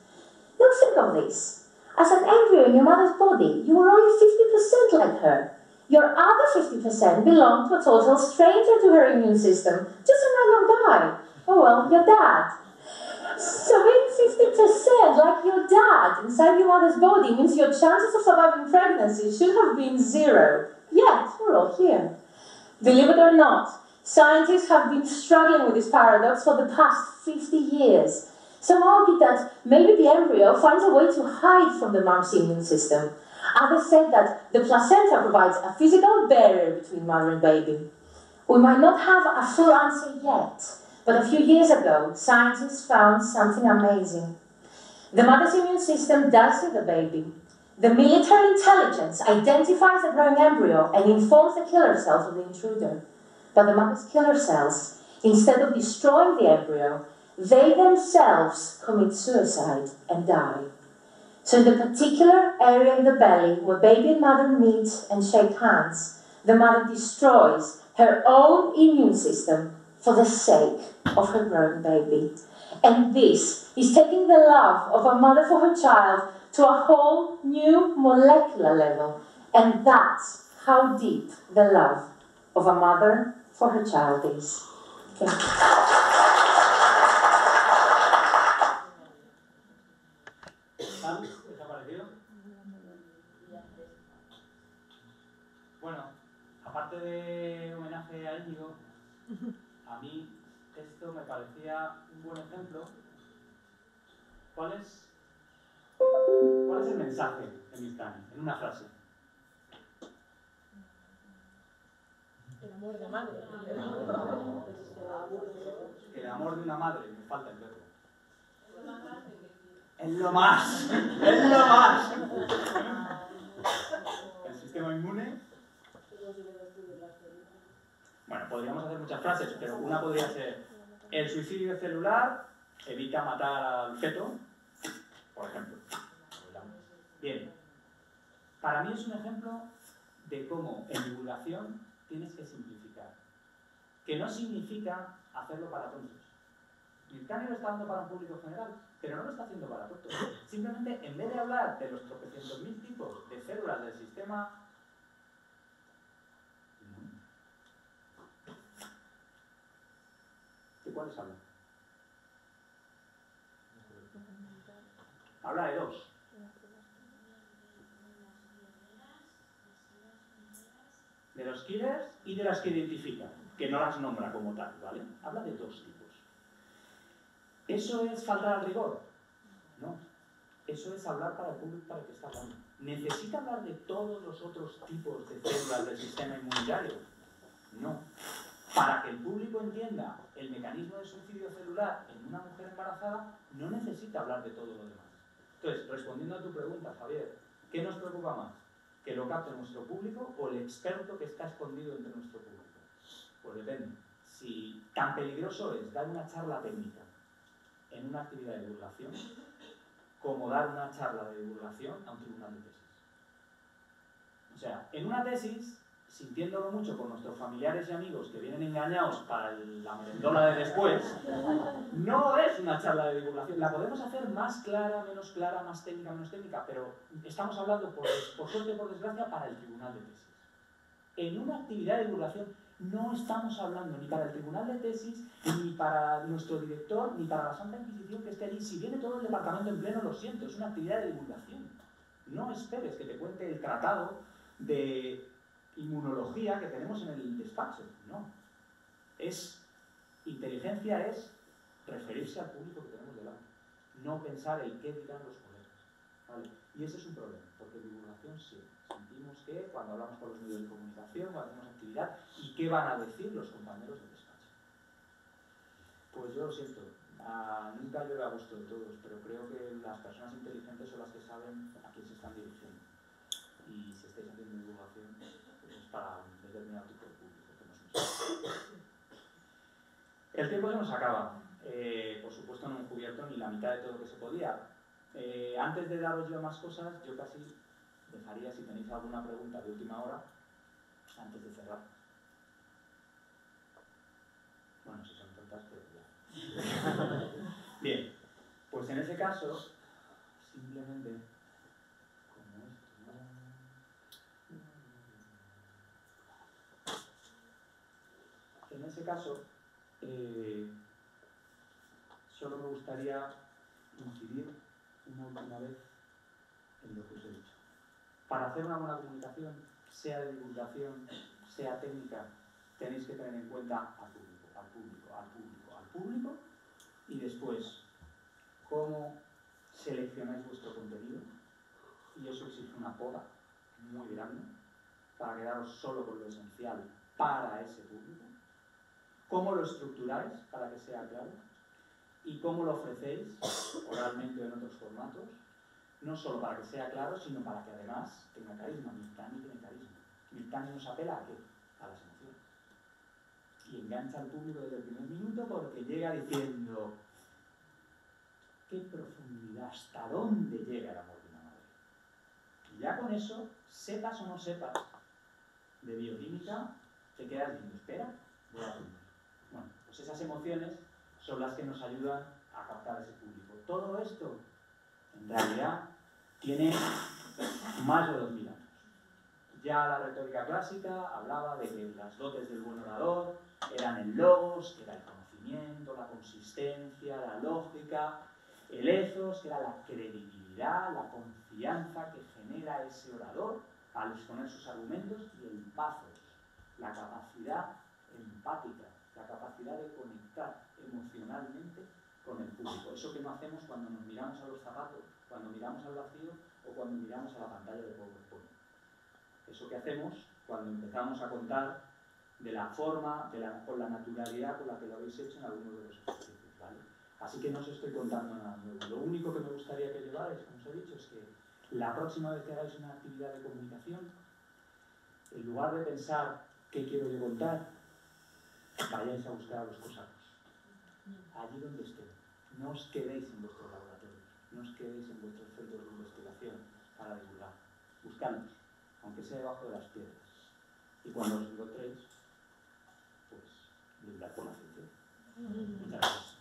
Now think of this. As an embryo in your mother's body, you were only 50% like her. Your other 50% belonged to a total stranger to her immune system, just a random guy. Oh well, your dad. So being 50% like your dad inside your mother's body means your chances of surviving pregnancy should have been 0. Yet, we're all here. Believe it or not, scientists have been struggling with this paradox for the past 50 years. Some argue that maybe the embryo finds a way to hide from the mom's immune system. Others said that the placenta provides a physical barrier between mother and baby. We might not have a full answer yet, but a few years ago, scientists found something amazing. The mother's immune system does see the baby. The military intelligence identifies the growing embryo and informs the killer cells of the intruder. But the mother's killer cells, instead of destroying the embryo, they themselves commit suicide and die. So in the particular area in the belly where baby and mother meet and shake hands, the mother destroys her own immune system for the sake of her growing baby. And this is taking the love of a mother for her child to a whole new molecular level. And that's how deep the love of a mother for her child is. Thank you. Bueno, aparte de homenaje a Íñigo, a mí esto me parecía un buen ejemplo. ¿Cuál es el mensaje de Miltani? En una frase. El amor de madre. El amor de una madre, me falta el verbo. Es lo más. Es lo más. El sistema inmune. Bueno, podríamos hacer muchas frases, pero una podría ser: el suicidio celular evita matar al feto, por ejemplo. Bien. Para mí es un ejemplo de cómo en divulgación tienes que simplificar. Que no significa hacerlo para tontos. Miltani lo está dando para un público general, pero no lo está haciendo para tontos. Simplemente, en vez de hablar de los tropecientos mil tipos de células del sistema, ¿de cuáles habla? Habla de dos. De los killers y de las que identifica, que no las nombra como tal, ¿vale? Habla de dos tipos. ¿Eso es faltar al rigor? No. Eso es hablar para el público para el que está hablando. ¿Necesita hablar de todos los otros tipos de células del sistema inmunitario? No. Para que el público entienda el mecanismo de suicidio celular en una mujer embarazada, no necesita hablar de todo lo demás. Entonces, respondiendo a tu pregunta, Javier, ¿qué nos preocupa más? ¿Que lo capte nuestro público o el experto que está escondido entre nuestro público? Pues depende. Si tan peligroso es dar una charla técnica en una actividad de divulgación como dar una charla de divulgación a un tribunal de tesis. O sea, en una tesis, sintiéndolo mucho por nuestros familiares y amigos que vienen engañados para la merendola de después, no es una charla de divulgación. La podemos hacer más clara, menos clara, más técnica, menos técnica, pero estamos hablando, por suerte o por desgracia, para el tribunal de tesis. En una actividad de divulgación no estamos hablando ni para el tribunal de tesis, ni para nuestro director, ni para la Santa Inquisición que esté allí. Si viene todo el departamento en pleno, lo siento, es una actividad de divulgación. No esperes que te cuente el tratado de inmunología que tenemos en el despacho, no. Inteligencia es referirse al público que tenemos delante, no pensar en qué dirán los colegas, ¿vale? Y ese es un problema, porque divulgación sí. Sentimos que cuando hablamos con los medios de comunicación, cuando hacemos actividad, ¿y qué van a decir los compañeros del despacho? Pues yo lo siento, nunca llueve a gusto de todos, pero creo que las personas inteligentes son las que saben a quién se están dirigiendo. Y si estáis haciendo divulgación, pues es para un determinado tipo de público, que no es un... El tiempo se nos acaba. Por supuesto no he cubierto ni la mitad de todo lo que se podía. Antes de daros yo más cosas, yo casi dejaría, si tenéis alguna pregunta de última hora, antes de cerrar. Bueno, si son tontas, pero ya. Bien, pues en ese caso, simplemente, como esto, en ese caso, solo me gustaría incidir una última vez en lo que os he dicho. Para hacer una buena comunicación, sea de divulgación, sea técnica, tenéis que tener en cuenta al público, y después cómo seleccionáis vuestro contenido, y eso exige una poda muy grande para quedaros solo con lo esencial para ese público, cómo lo estructuráis para que sea claro, y cómo lo ofrecéis oralmente o en otros formatos, no solo para que sea claro, sino para que además tenga carisma. Miltani tiene carisma. Miltani nos apela ¿a qué? A las emociones. Y engancha al público desde el primer minuto porque llega diciendo qué profundidad, hasta dónde llega el amor de una madre. Y ya con eso, sepas o no sepas de bioquímica, te quedas diciendo, espera, voy a aprender. Bueno, pues esas emociones son las que nos ayudan a captar a ese público. Todo esto, en realidad, tiene más de 2000 años. Ya la retórica clásica hablaba de que las dotes del buen orador eran el logos, que era el conocimiento, la consistencia, la lógica, el ethos, que era la credibilidad, la confianza que genera ese orador al exponer sus argumentos, y el pathos, la capacidad empática, la capacidad de conectar emocionalmente con el público. Eso que no hacemos cuando nos miramos a los zapatos, cuando miramos al vacío o cuando miramos a la pantalla de PowerPoint. Eso que hacemos cuando empezamos a contar de la forma, con la naturalidad con la que lo habéis hecho en algunos de los ejercicios, ¿vale? Así que no os estoy contando nada nuevo. Lo único que me gustaría que llevarais, como os he dicho, es que la próxima vez que hagáis una actividad de comunicación, en lugar de pensar qué quiero yo contar, vayáis a buscar a los cosacos. Allí donde estén. No os quedéis en vuestros laboratorios, no os quedéis en vuestros centros de investigación para divulgar. Buscadlos, aunque sea debajo de las piedras. Y cuando os encontréis, pues brindad con la atención. Muchas gracias.